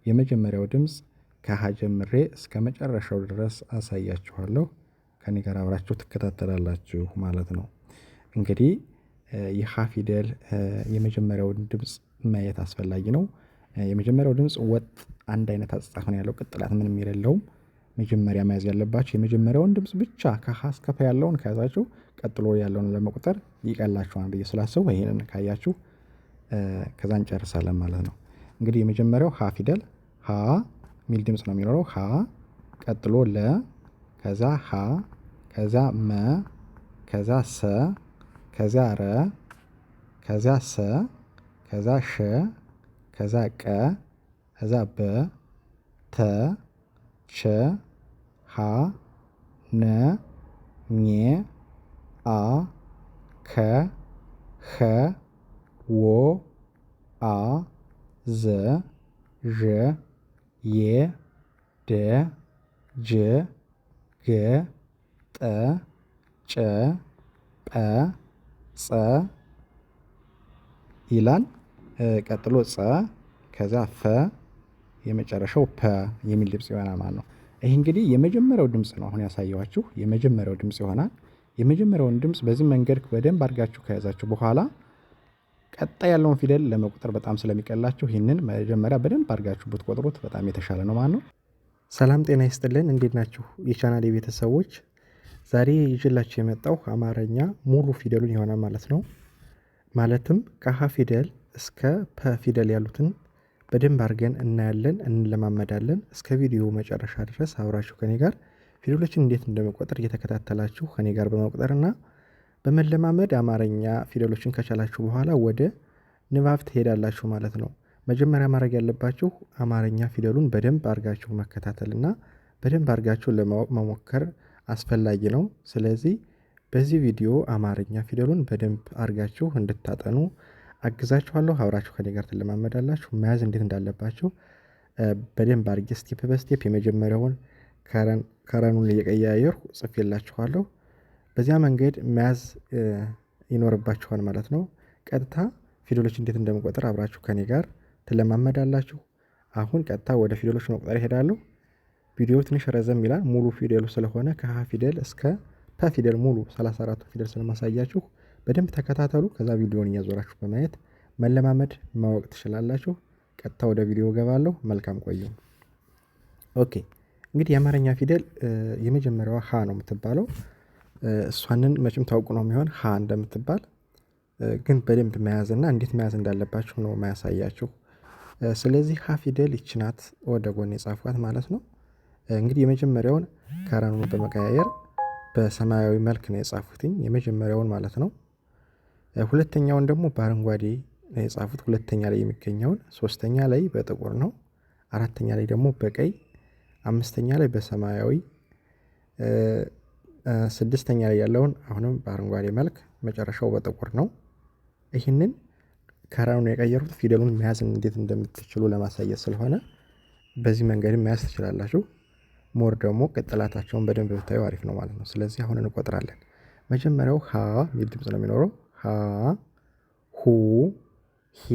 የመጀመሪያው ድምጽ ከሀ ጀምሬ እስከ መጨረሻው ድረስ አሳያችኋለሁ። ከኔ ጋር አብራችሁ ትከታተላላችሁ ማለት ነው። እንግዲህ የሀ ፊደል የመጀመሪያውን ድምጽ ማየት አስፈላጊ ነው። የመጀመሪያው ድምጽ ወጥ አንድ አይነት አጻጻፍ ነው ያለው ቅጥላት ምንም የሌለውም። መጀመሪያ መያዝ ያለባችሁ የመጀመሪያውን ድምጽ ብቻ ከሀ እስከ ፐ ያለውን ከያዛችሁ ቀጥሎ ያለውን ለመቁጠር ይቀላችኋል ብዬ ስላሰብኩ ይሄንን ካያችሁ ከዛ እንጨርሳለን ማለት ነው። እንግዲህ የመጀመሪያው ሀ ፊደል ሀ ሚል ድምጽ ነው የሚኖረው። ሀ ቀጥሎ ለ ከዛ ሀ ከዛ መ ከዛ ሰ ከዛ ረ ከዛ ሰ ከዛ ሸ ከዛ ቀ ከዛ በ ተ ቸ ሀ ነ ኘ አ ከ ኸ ወ አ ዘ ዠ የ ደ ጀ ገ ጠ ጨ ጰ ጸ ይላል። ቀጥሎ ጸ ከዛ ፈ የመጨረሻው ፐ የሚል ድምጽ ይሆናል ማለት ነው። ይሄ እንግዲህ የመጀመሪያው ድምጽ ነው አሁን ያሳየኋችሁ የመጀመሪያው ድምጽ ይሆናል። የመጀመሪያውን ድምጽ በዚህ መንገድ በደንብ አድርጋችሁ ከያዛችሁ በኋላ ቀጣይ ያለውን ፊደል ለመቁጠር በጣም ስለሚቀላችሁ ይህንን መጀመሪያ በደንብ አድርጋችሁ ብትቆጥሩት በጣም የተሻለ ነው ማለት ነው። ሰላም ጤና ይስጥልን፣ እንዴት ናችሁ የቻናሌ ቤተሰቦች? ዛሬ ይዤላችሁ የመጣው አማርኛ ሙሉ ፊደሉን ይሆናል ማለት ነው። ማለትም ከሀ ፊደል እስከ ፐ ፊደል ያሉትን በደንብ አድርገን እናያለን፣ እንለማመዳለን። እስከ ቪዲዮ መጨረሻ ድረስ አብራችሁ ከኔ ጋር ፊደሎችን እንዴት እንደመቆጠር እየተከታተላችሁ ከኔ ጋር በመቁጠርና በመለማመድ አማርኛ ፊደሎችን ከቻላችሁ በኋላ ወደ ንባብ ትሄዳላችሁ ማለት ነው። መጀመሪያ ማድረግ ያለባችሁ አማርኛ ፊደሉን በደንብ አድርጋችሁ መከታተልና በደንብ አድርጋችሁ ለማወቅ መሞከር አስፈላጊ ነው። ስለዚህ በዚህ ቪዲዮ አማርኛ ፊደሉን በደንብ አድርጋችሁ እንድታጠኑ አግዛችኋለሁ። አብራችሁ ከኔ ጋር ትለማመዳላችሁ። መያዝ እንዴት እንዳለባችሁ በደንብ አድርጌ ስቴፕ በስቴፕ የመጀመሪያውን ከረኑን እየቀያየርኩ ጽፌላችኋለሁ። በዚያ መንገድ መያዝ ይኖርባችኋል ማለት ነው። ቀጥታ ፊደሎች እንዴት እንደምቆጥር አብራችሁ ከኔ ጋር ትለማመዳላችሁ። አሁን ቀጥታ ወደ ፊደሎች መቁጠር እሄዳለሁ። ቪዲዮ ትንሽ ረዘም ይላል ሙሉ ፊደሉ ስለሆነ ከሀ ፊደል እስከ ፐ ፊደል ሙሉ 34 ፊደል ስለማሳያችሁ በደንብ ተከታተሉ። ከዛ ቪዲዮውን እያዞራችሁ በማየት መለማመድ ማወቅ ትችላላችሁ። ቀጥታ ወደ ቪዲዮ ገባለሁ። መልካም ቆዩ። ኦኬ፣ እንግዲህ የአማርኛ ፊደል የመጀመሪያዋ ሀ ነው የምትባለው። እሷንን መቼም ታውቁ ነው የሚሆን ሀ እንደምትባል ግን በደንብ መያዝና እንዴት መያዝ እንዳለባችሁ ነው ማያሳያችሁ። ስለዚህ ሀ ፊደል ይቺ ናት ወደ ጎን የጻፏት ማለት ነው። እንግዲህ የመጀመሪያውን ከረኑን በመቀያየር በሰማያዊ መልክ ነው የጻፉትኝ የመጀመሪያውን ማለት ነው። ሁለተኛውን ደግሞ በአረንጓዴ ነው የጻፉት ሁለተኛ ላይ የሚገኘውን፣ ሶስተኛ ላይ በጥቁር ነው፣ አራተኛ ላይ ደግሞ በቀይ፣ አምስተኛ ላይ በሰማያዊ፣ ስድስተኛ ላይ ያለውን አሁንም በአረንጓዴ መልክ፣ መጨረሻው በጥቁር ነው። ይህንን ከረኑን የቀየሩት ፊደሉን መያዝ እንዴት እንደምትችሉ ለማሳየት ስለሆነ በዚህ መንገድ መያዝ ትችላላችሁ። ሞር ደግሞ ቅጥላታቸውን በደንብ ብታዩ አሪፍ ነው ማለት ነው። ስለዚህ አሁን እንቆጥራለን። መጀመሪያው ሀ የሚል ድምጽ ነው የሚኖረው። ሀ፣ ሁ፣ ሂ፣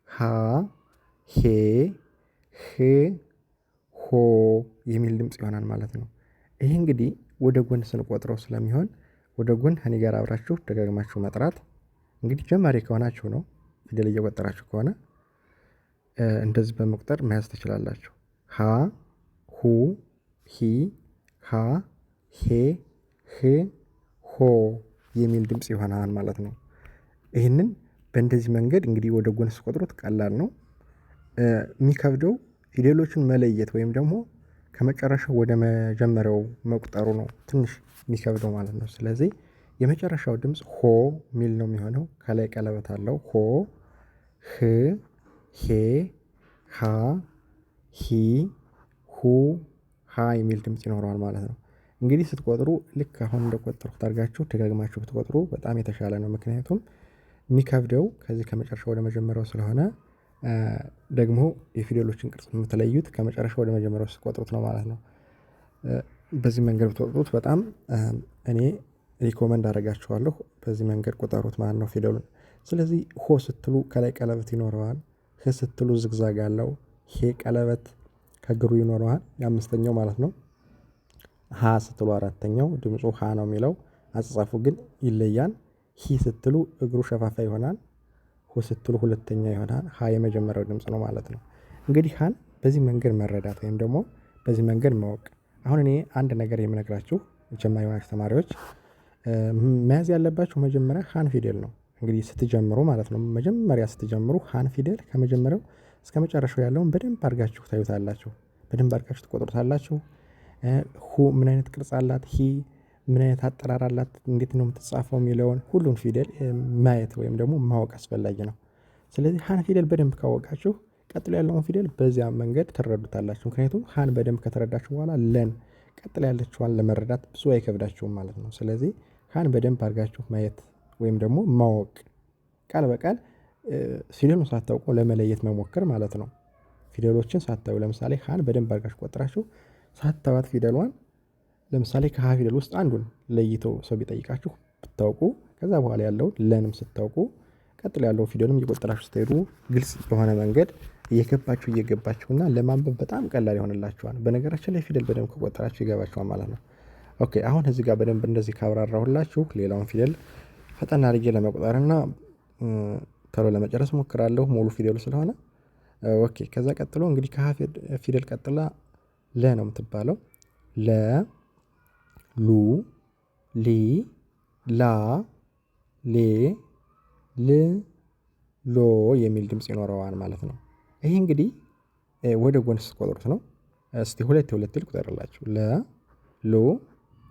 ሃ፣ ሄ፣ ህ፣ ሆ የሚል ድምጽ ይሆናል ማለት ነው። ይህ እንግዲህ ወደ ጎን ስንቆጥረው ስለሚሆን ወደ ጎን ከኔ ጋር አብራችሁ ደጋግማችሁ መጥራት። እንግዲህ ጀማሪ ከሆናችሁ ነው፣ ፊደል እየቆጠራችሁ ከሆነ እንደዚህ በመቁጠር መያዝ ትችላላችሁ። ሀ፣ ሁ፣ ሂ፣ ሃ፣ ሄ፣ ህ፣ ሆ የሚል ድምጽ ይሆናል ማለት ነው። ይህንን በእንደዚህ መንገድ እንግዲህ ወደ ጎን ስቆጥሩት ቀላል ነው። የሚከብደው ፊደሎችን መለየት ወይም ደግሞ ከመጨረሻው ወደ መጀመሪያው መቁጠሩ ነው ትንሽ የሚከብደው ማለት ነው። ስለዚህ የመጨረሻው ድምጽ ሆ ሚል ነው የሚሆነው። ከላይ ቀለበት አለው። ሆ፣ ህ፣ ሄ፣ ሃ፣ ሂ፣ ሁ፣ ሃ የሚል ድምጽ ይኖረዋል ማለት ነው። እንግዲህ ስትቆጥሩ ልክ አሁን እንደቆጠሩት አድርጋችሁ ደጋግማችሁ ብትቆጥሩ በጣም የተሻለ ነው። ምክንያቱም የሚከብደው ከዚህ ከመጨረሻው ወደ መጀመሪያው ስለሆነ ደግሞ የፊደሎችን ቅርጽ የምትለዩት ከመጨረሻው ወደ መጀመሪያው ስትቆጥሩት ነው ማለት ነው። በዚህ መንገድ ብትቆጥሩት በጣም እኔ ሪኮመንድ አደርጋችኋለሁ። በዚህ መንገድ ቁጠሩት ማለት ነው ፊደሉን። ስለዚህ ሆ ስትሉ ከላይ ቀለበት ይኖረዋል። ህ ስትሉ ዝግዛግ አለው። ሄ ቀለበት ከእግሩ ይኖረዋል የአምስተኛው ማለት ነው። ሀ ስትሉ አራተኛው ድምፁ ሀ ነው የሚለው አጻጻፉ ግን ይለያል። ሂ ስትሉ እግሩ ሸፋፋ ይሆናል። ሁ ስትሉ ሁለተኛ ይሆናል። ሀ የመጀመሪያው ድምፅ ነው ማለት ነው። እንግዲህ ሀን በዚህ መንገድ መረዳት ወይም ደግሞ በዚህ መንገድ ማወቅ። አሁን እኔ አንድ ነገር የምነግራችሁ ጀማሪ የሆናችሁ ተማሪዎች መያዝ ያለባችሁ መጀመሪያ ሀን ፊደል ነው። እንግዲህ ስትጀምሩ ማለት ነው መጀመሪያ ስትጀምሩ ሀን ፊደል ከመጀመሪያው እስከ መጨረሻው ያለውን በደንብ አድርጋችሁ ታዩታላችሁ። በደንብ አድርጋችሁ ትቆጥሩታላችሁ። ሁ ምን አይነት ቅርጽ አላት፣ ሂ ምን አይነት አጠራር አላት፣ እንዴት ነው የምትጻፈው የሚለውን ሁሉን ፊደል ማየት ወይም ደግሞ ማወቅ አስፈላጊ ነው። ስለዚህ ሀን ፊደል በደንብ ካወቃችሁ ቀጥሎ ያለውን ፊደል በዚያ መንገድ ትረዱታላችሁ። ምክንያቱም ሀን በደንብ ከተረዳችሁ በኋላ ለን ቀጥሎ ያለችዋን ለመረዳት ብዙ አይከብዳችሁም ማለት ነው። ስለዚህ ሀን በደንብ አድርጋችሁ ማየት ወይም ደግሞ ማወቅ፣ ቃል በቃል ፊደሉን ሳታውቁ ለመለየት መሞከር ማለት ነው። ፊደሎችን ሳታዩ ለምሳሌ ሀን በደንብ አድርጋችሁ ቆጥራችሁ ሳታዋት ፊደሏን ለምሳሌ ከሀ ፊደል ውስጥ አንዱን ለይተው ሰው ቢጠይቃችሁ ብታውቁ ከዛ በኋላ ያለውን ለንም ስታውቁ ቀጥሎ ያለው ፊደልም እየቆጠራችሁ ስትሄዱ ግልጽ በሆነ መንገድ እየገባችሁና ለማንበብ በጣም ቀላል ይሆንላችኋል። በነገራችን ላይ ፊደል በደንብ ከቆጠራችሁ ይገባችኋል ማለት ነው። ኦኬ አሁን እዚህ ጋር በደንብ እንደዚህ ካብራራሁላችሁ ሌላውን ፊደል ፈጠን አድርጌ ለመቁጠርና ቶሎ ለመጨረስ ሞክራለሁ ሙሉ ፊደሉ ስለሆነ። ኦኬ ከዛ ቀጥሎ እንግዲህ ከሀ ፊደል ቀጥላ ለ ነው የምትባለው። ለ ሉ ሊ ላ ሌ ል ሎ የሚል ድምፅ ይኖረዋል ማለት ነው። ይሄ እንግዲህ ወደ ጎን ስትቆጥሩት ነው። እስቲ ሁለት ልቁጠርላችሁ። ለ ሉ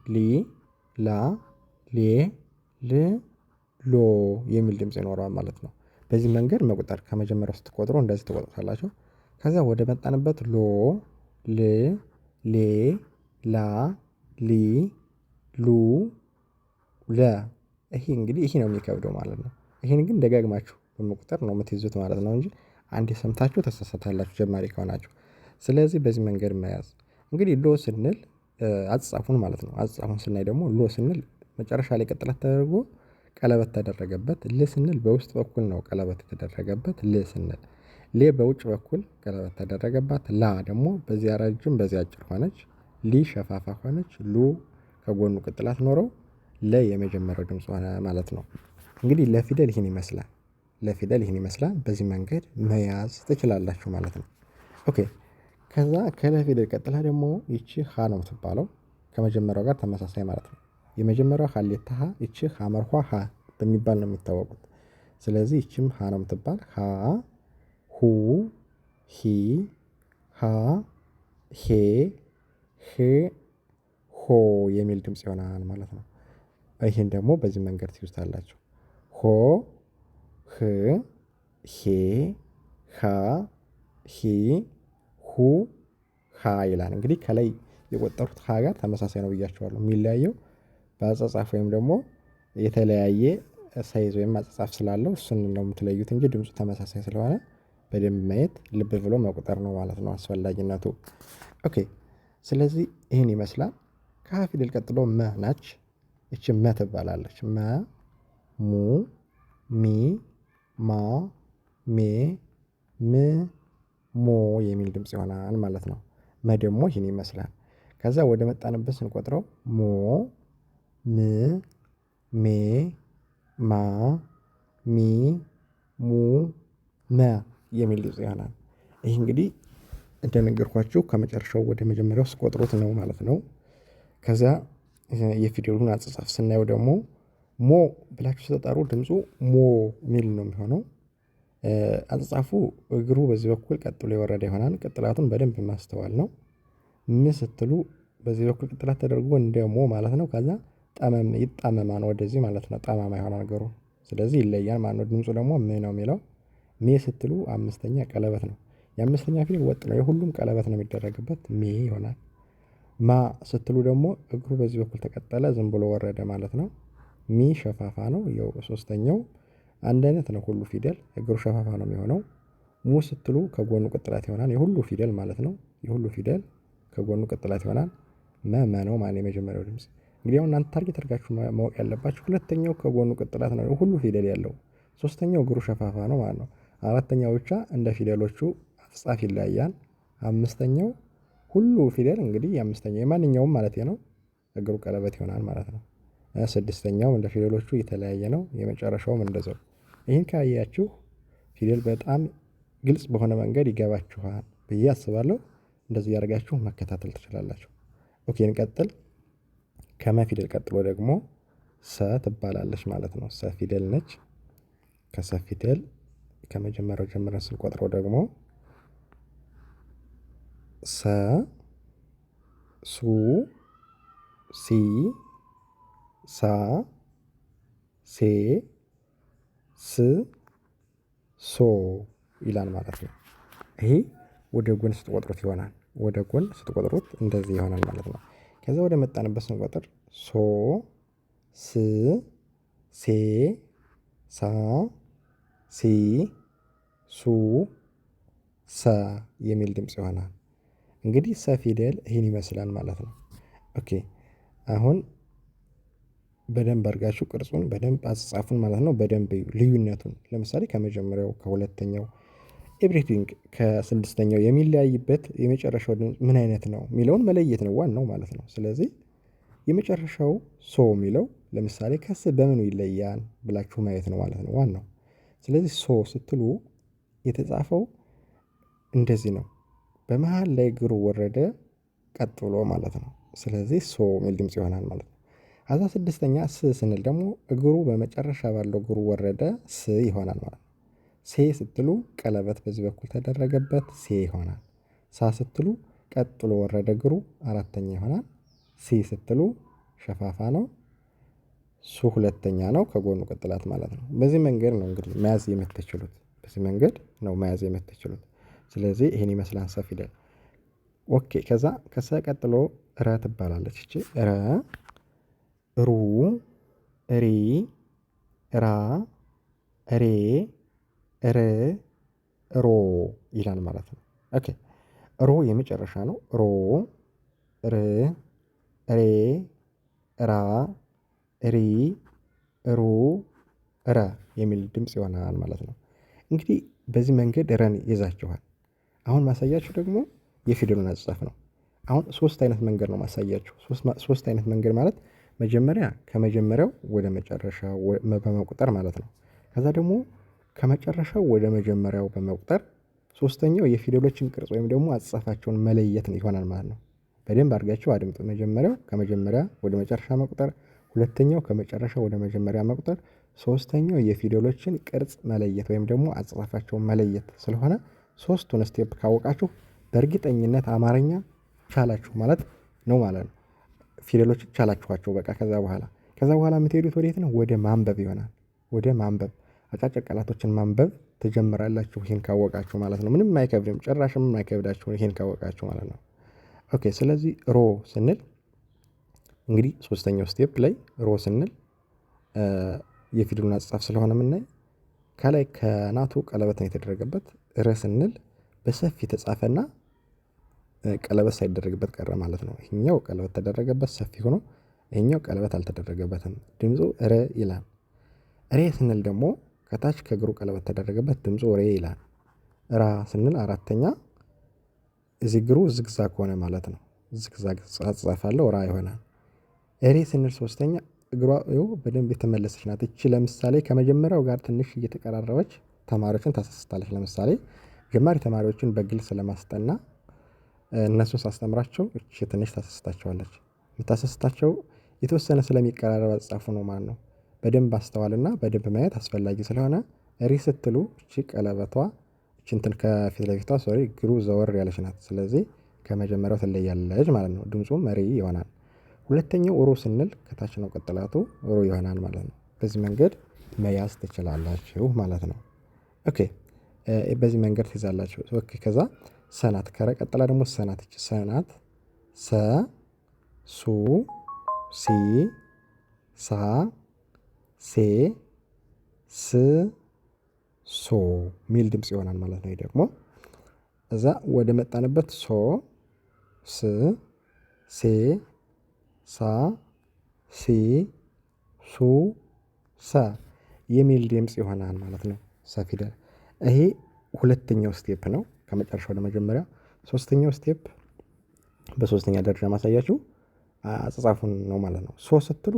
ሊ ላ ሌ ል ሎ የሚል ድምፅ ይኖረዋል ማለት ነው። በዚህ መንገድ መቁጠር ከመጀመሪያው ስትቆጥሩ እንደዚህ ትቆጥሩታላችሁ። ከዛ ወደ መጣንበት ሎ ል ሌ ላ ሊ ሉ ለ ይሄ እንግዲህ ይሄ ነው የሚከብደው ማለት ነው። ይሄን ግን ደጋግማችሁ በመቁጠር ነው የምትይዙት ማለት ነው እንጂ አንዴ ሰምታችሁ ተሳሳታላችሁ ጀማሪ ከሆናችሁ። ስለዚህ በዚህ መንገድ መያዝ እንግዲህ ሎ ስንል አጻጻፉን ማለት ነው። አጻጻፉን ስናይ ደግሞ ሎ ስንል መጨረሻ ላይ ቀጥላት ተደርጎ ቀለበት ተደረገበት። ል ስንል በውስጥ በኩል ነው ቀለበት የተደረገበት ል ስንል። ሌ በውጭ በኩል ቀለበት ተደረገባት። ላ ደግሞ በዚያ ረጅም በዚያ አጭር ሆነች። ሊ ሸፋፋ ሆነች። ሉ ከጎኑ ቅጥላት ኖረው ለ የመጀመሪያው ድምፅ ሆነ ማለት ነው። እንግዲህ ለፊደል ይህን ይመስላል። ለፊደል ይህን ይመስላል። በዚህ መንገድ መያዝ ትችላላችሁ ማለት ነው። ኦኬ ከዛ ከለፊደል ቀጥላ ደግሞ ይቺ ሀ ነው የምትባለው ከመጀመሪያው ጋር ተመሳሳይ ማለት ነው። የመጀመሪያው ሀሌታ ሀ ይቺ ሀመርኋ ሀ በሚባል ነው የሚታወቁት። ስለዚህ ይቺም ሀ ነው የምትባል ሀ ሁ ሂ ሃ ሄ ህ ሆ የሚል ድምፅ ይሆናል ማለት ነው። ይህን ደግሞ በዚህ መንገድ ትይዙታላችሁ። ሆ ህ ሄ ሃ ሂ ሁ ሃ ይላል። እንግዲህ ከላይ የቆጠሩት ሀ ጋር ተመሳሳይ ነው ብያቸዋለሁ። የሚለያየው በአጻጻፍ ወይም ደግሞ የተለያየ ሳይዝ ወይም አጻጻፍ ስላለው እሱን ነው የምትለዩት እንጂ ድምፁ ተመሳሳይ ስለሆነ በደንብ ማየት ልብ ብሎ መቁጠር ነው ማለት ነው አስፈላጊነቱ። ኦኬ ስለዚህ ይህን ይመስላል። ከሀ ፊደል ቀጥሎ መ ናች። ይቺ መ ትባላለች። መ ሙ ሚ ማ ሜ ም ሞ የሚል ድምፅ ይሆናል ማለት ነው። መ ደግሞ ይህን ይመስላል። ከዛ ወደ መጣንበት ስንቆጥረው ሞ ም ሜ ማ ሚ ሙ መ የሚል ድምፅ ይሆናል። ይህ እንግዲህ እንደነገርኳችሁ ከመጨረሻው ወደ መጀመሪያው ስቆጥሩት ነው ማለት ነው። ከዛ የፊደሉን አጻጻፍ ስናየው ደግሞ ሞ ብላችሁ ስትጠሩ ድምፁ ሞ ሚል ነው የሚሆነው። አጻጻፉ እግሩ በዚህ በኩል ቀጥሎ የወረደ ይሆናል። ቅጥላቱን በደንብ ማስተዋል ነው። ም ስትሉ በዚህ በኩል ቅጥላት ተደርጎ እንደ ሞ ማለት ነው። ከዛ ይጣመማል ወደዚህ ማለት ነው። ጠማማ ይሆናል እግሩ። ስለዚህ ይለያል ማለት ነው። ድምፁ ደግሞ ም ነው የሚለው። ሜ ስትሉ አምስተኛ ቀለበት ነው። የአምስተኛ ፊደል ወጥ ነው። የሁሉም ቀለበት ነው የሚደረግበት ሜ ይሆናል። ማ ስትሉ ደግሞ እግሩ በዚህ በኩል ተቀጠለ ዝም ብሎ ወረደ ማለት ነው። ሚ ሸፋፋ ነው። ያው ሶስተኛው አንድ አይነት ነው። ሁሉ ፊደል እግሩ ሸፋፋ ነው የሚሆነው። ሙ ስትሉ ከጎኑ ቅጥላት ይሆናል። የሁሉ ፊደል ማለት ነው። የሁሉ ፊደል ከጎኑ ቅጥላት ይሆናል። መ ነው ማለት የመጀመሪያው ድምፅ። እንግዲህ አሁን እናንተ ታርጌት አድርጋችሁ ማወቅ ያለባችሁ ሁለተኛው ከጎኑ ቅጥላት ነው ሁሉ ፊደል ያለው። ሶስተኛው እግሩ ሸፋፋ ነው ማለት ነው። አራተኛው ብቻ እንደ ፊደሎቹ አጻጻፍ ይለያያል። አምስተኛው ሁሉ ፊደል እንግዲህ የአምስተኛው የማንኛውም ማለት ነው እግሩ ቀለበት ይሆናል ማለት ነው። ስድስተኛው እንደ ፊደሎቹ የተለያየ ነው። የመጨረሻውም እንደዛው። ይህን ካያችሁ ፊደል በጣም ግልጽ በሆነ መንገድ ይገባችኋል ብዬ አስባለሁ። እንደዚህ ያደርጋችሁ መከታተል ትችላላችሁ። ኦኬ እንቀጥል። ከመ ፊደል ቀጥሎ ደግሞ ሰ ትባላለች ማለት ነው። ሰ ፊደል ነች። ከሰ ፊደል ከመጀመሪያው ጀምረን ስንቆጥረው ደግሞ ሰ ሱ ሲ ሳ ሴ ስ ሶ ይላል ማለት ነው። ይሄ ወደ ጎን ስትቆጥሩት ይሆናል። ወደ ጎን ስትቆጥሩት እንደዚህ ይሆናል ማለት ነው። ከዛ ወደ መጣንበት ስንቆጥር ሶ ስ ሴ ሳ ሲ ሱ ሰ የሚል ድምጽ ይሆናል። እንግዲህ ሰ ፊደል ይህን ይመስላል ማለት ነው። ኦኬ አሁን በደንብ አድርጋችሁ ቅርጹን በደንብ አጻጻፉን ማለት ነው በደንብ እዩ ልዩነቱን። ለምሳሌ ከመጀመሪያው ከሁለተኛው ኤቭሪቲንግ ከስድስተኛው የሚለያይበት የመጨረሻው ድምጽ ምን አይነት ነው የሚለውን መለየት ነው ዋናው ማለት ነው። ስለዚህ የመጨረሻው ሶ የሚለው ለምሳሌ ከስ በምኑ ይለያል ብላችሁ ማየት ነው ማለት ነው ዋናው። ስለዚህ ሶ ስትሉ የተጻፈው እንደዚህ ነው። በመሃል ላይ እግሩ ወረደ ቀጥ ብሎ ማለት ነው። ስለዚህ ሶ የሚል ድምጽ ይሆናል ማለት ነው። ከዛ ስድስተኛ ስ ስንል ደግሞ እግሩ በመጨረሻ ባለው እግሩ ወረደ ስ ይሆናል ማለት ነው። ሴ ስትሉ ቀለበት በዚህ በኩል ተደረገበት ሴ ይሆናል። ሳ ስትሉ ቀጥሎ ወረደ እግሩ አራተኛ ይሆናል። ሲ ስትሉ ሸፋፋ ነው። ሱ ሁለተኛ ነው ከጎኑ ቅጥላት ማለት ነው። በዚህ መንገድ ነው እንግዲህ መያዝ የምትችሉት። በዚህ መንገድ ነው መያዝ የምትችሉት። ስለዚህ ይሄን ይመስላል ሰ ፊደል። ኦኬ ከዛ ከሰ ቀጥሎ ረ ትባላለች። እቺ ረ ሩ ሪ ራ ሬ ር ሮ ይላል ማለት ነው። ኦኬ ሮ የመጨረሻ ነው። ሮ ር ሬ ራ ሪ ሩ ረ የሚል ድምጽ ይሆናል ማለት ነው። እንግዲህ በዚህ መንገድ ረን ይዛችኋል። አሁን ማሳያችሁ ደግሞ የፊደሉን አጻጻፍ ነው። አሁን ሶስት አይነት መንገድ ነው ማሳያችሁ። ሶስት አይነት መንገድ ማለት መጀመሪያ ከመጀመሪያው ወደ መጨረሻው በመቁጠር ማለት ነው። ከዛ ደግሞ ከመጨረሻው ወደ መጀመሪያው በመቁጠር ሶስተኛው የፊደሎችን ቅርጽ ወይም ደግሞ አጻጻፋቸውን መለየት ይሆናል ማለት ነው። በደንብ አድርጋችሁ አድምጡ። መጀመሪያው ከመጀመሪያ ወደ መጨረሻ መቁጠር፣ ሁለተኛው ከመጨረሻ ወደ መጀመሪያ መቁጠር፣ ሶስተኛው የፊደሎችን ቅርጽ መለየት ወይም ደግሞ አጻጻፋቸውን መለየት ስለሆነ ሶስቱን ስቴፕ ካወቃችሁ በእርግጠኝነት አማርኛ ቻላችሁ ማለት ነው ማለት ነው። ፊደሎች ቻላችኋቸው በቃ ከዛ በኋላ የምትሄዱት ወዴት ነው? ወደ ማንበብ ይሆናል። ወደ ማንበብ አጫጭር ቃላቶችን ማንበብ ትጀምራላችሁ ይሄን ካወቃችሁ ማለት ነው። ምንም አይከብድም፣ ጭራሽም አይከብዳችሁ ይሄን ካወቃችሁ ማለት ነው። ኦኬ ስለዚህ ሮ ስንል እንግዲህ ሶስተኛው ስቴፕ ላይ ሮ ስንል የፊደሉን አጻጻፍ ስለሆነ የምናይ ከላይ ከናቱ ቀለበት ነው የተደረገበት። ረ ስንል በሰፊ ተጻፈና ቀለበት ሳይደረግበት ቀረ ማለት ነው። ይሄኛው ቀለበት ተደረገበት ሰፊ ሆኖ ይሄኛው ቀለበት አልተደረገበትም። ድምፁ ረ ይላል። ሬ ስንል ደግሞ ከታች ከእግሩ ቀለበት ተደረገበት ድምፁ ሬ ይላል። ራ ስንል አራተኛ እዚህ እግሩ ዝግዛግ ሆነ ማለት ነው። ዝግዛግ አጻጻፍ አለው ራ ይሆናል። ሬ ስንል ሶስተኛ እግሯ በደንብ የተመለሰች ናት። እቺ ለምሳሌ ከመጀመሪያው ጋር ትንሽ እየተቀራረበች ተማሪዎችን ታሳስታለች። ለምሳሌ ጀማሪ ተማሪዎችን በግልጽ ለማስጠና እነሱን ሳስተምራቸው እቺ ትንሽ ታሳስታቸዋለች። የምታሳስታቸው የተወሰነ ስለሚቀራረብ አጻጻፉ ነው ማለት ነው። በደንብ አስተዋልና በደንብ ማየት አስፈላጊ ስለሆነ ሪ ስትሉ እቺ ቀለበቷ እቺ እንትን ከፊት ለፊቷ እግሩ ዘወር ያለች ናት። ስለዚህ ከመጀመሪያው ትለያለች ማለት ነው። ድምፁም ሪ ይሆናል። ሁለተኛው ሮ ስንል ከታች ነው ቅጥላቱ ሮ ይሆናል ማለት ነው። በዚህ መንገድ መያዝ ትችላላችሁ ማለት ነው። ኦኬ በዚህ መንገድ ትይዛላችሁ። ኦኬ ከዛ ሰናት ከረቀጥላ ደግሞ ሰናት እቺ ሰናት ሰ ሱ ሲ ሳ ሴ ስ ሶ ሚል ድምጽ ይሆናል ማለት ነው። ይሄ ደግሞ እዛ ወደ መጣንበት ሶ ስ ሴ ሳ ሲ ሱ ሰ የሚል ድምጽ ይሆናል ማለት ነው። ሰ ፊደል ይሄ ሁለተኛው ስቴፕ ነው። ከመጨረሻ ወደ መጀመሪያ። ሶስተኛው ስቴፕ በሶስተኛ ደረጃ ማሳያችሁ አጻጻፉን ነው ማለት ነው። ሶ ስትሉ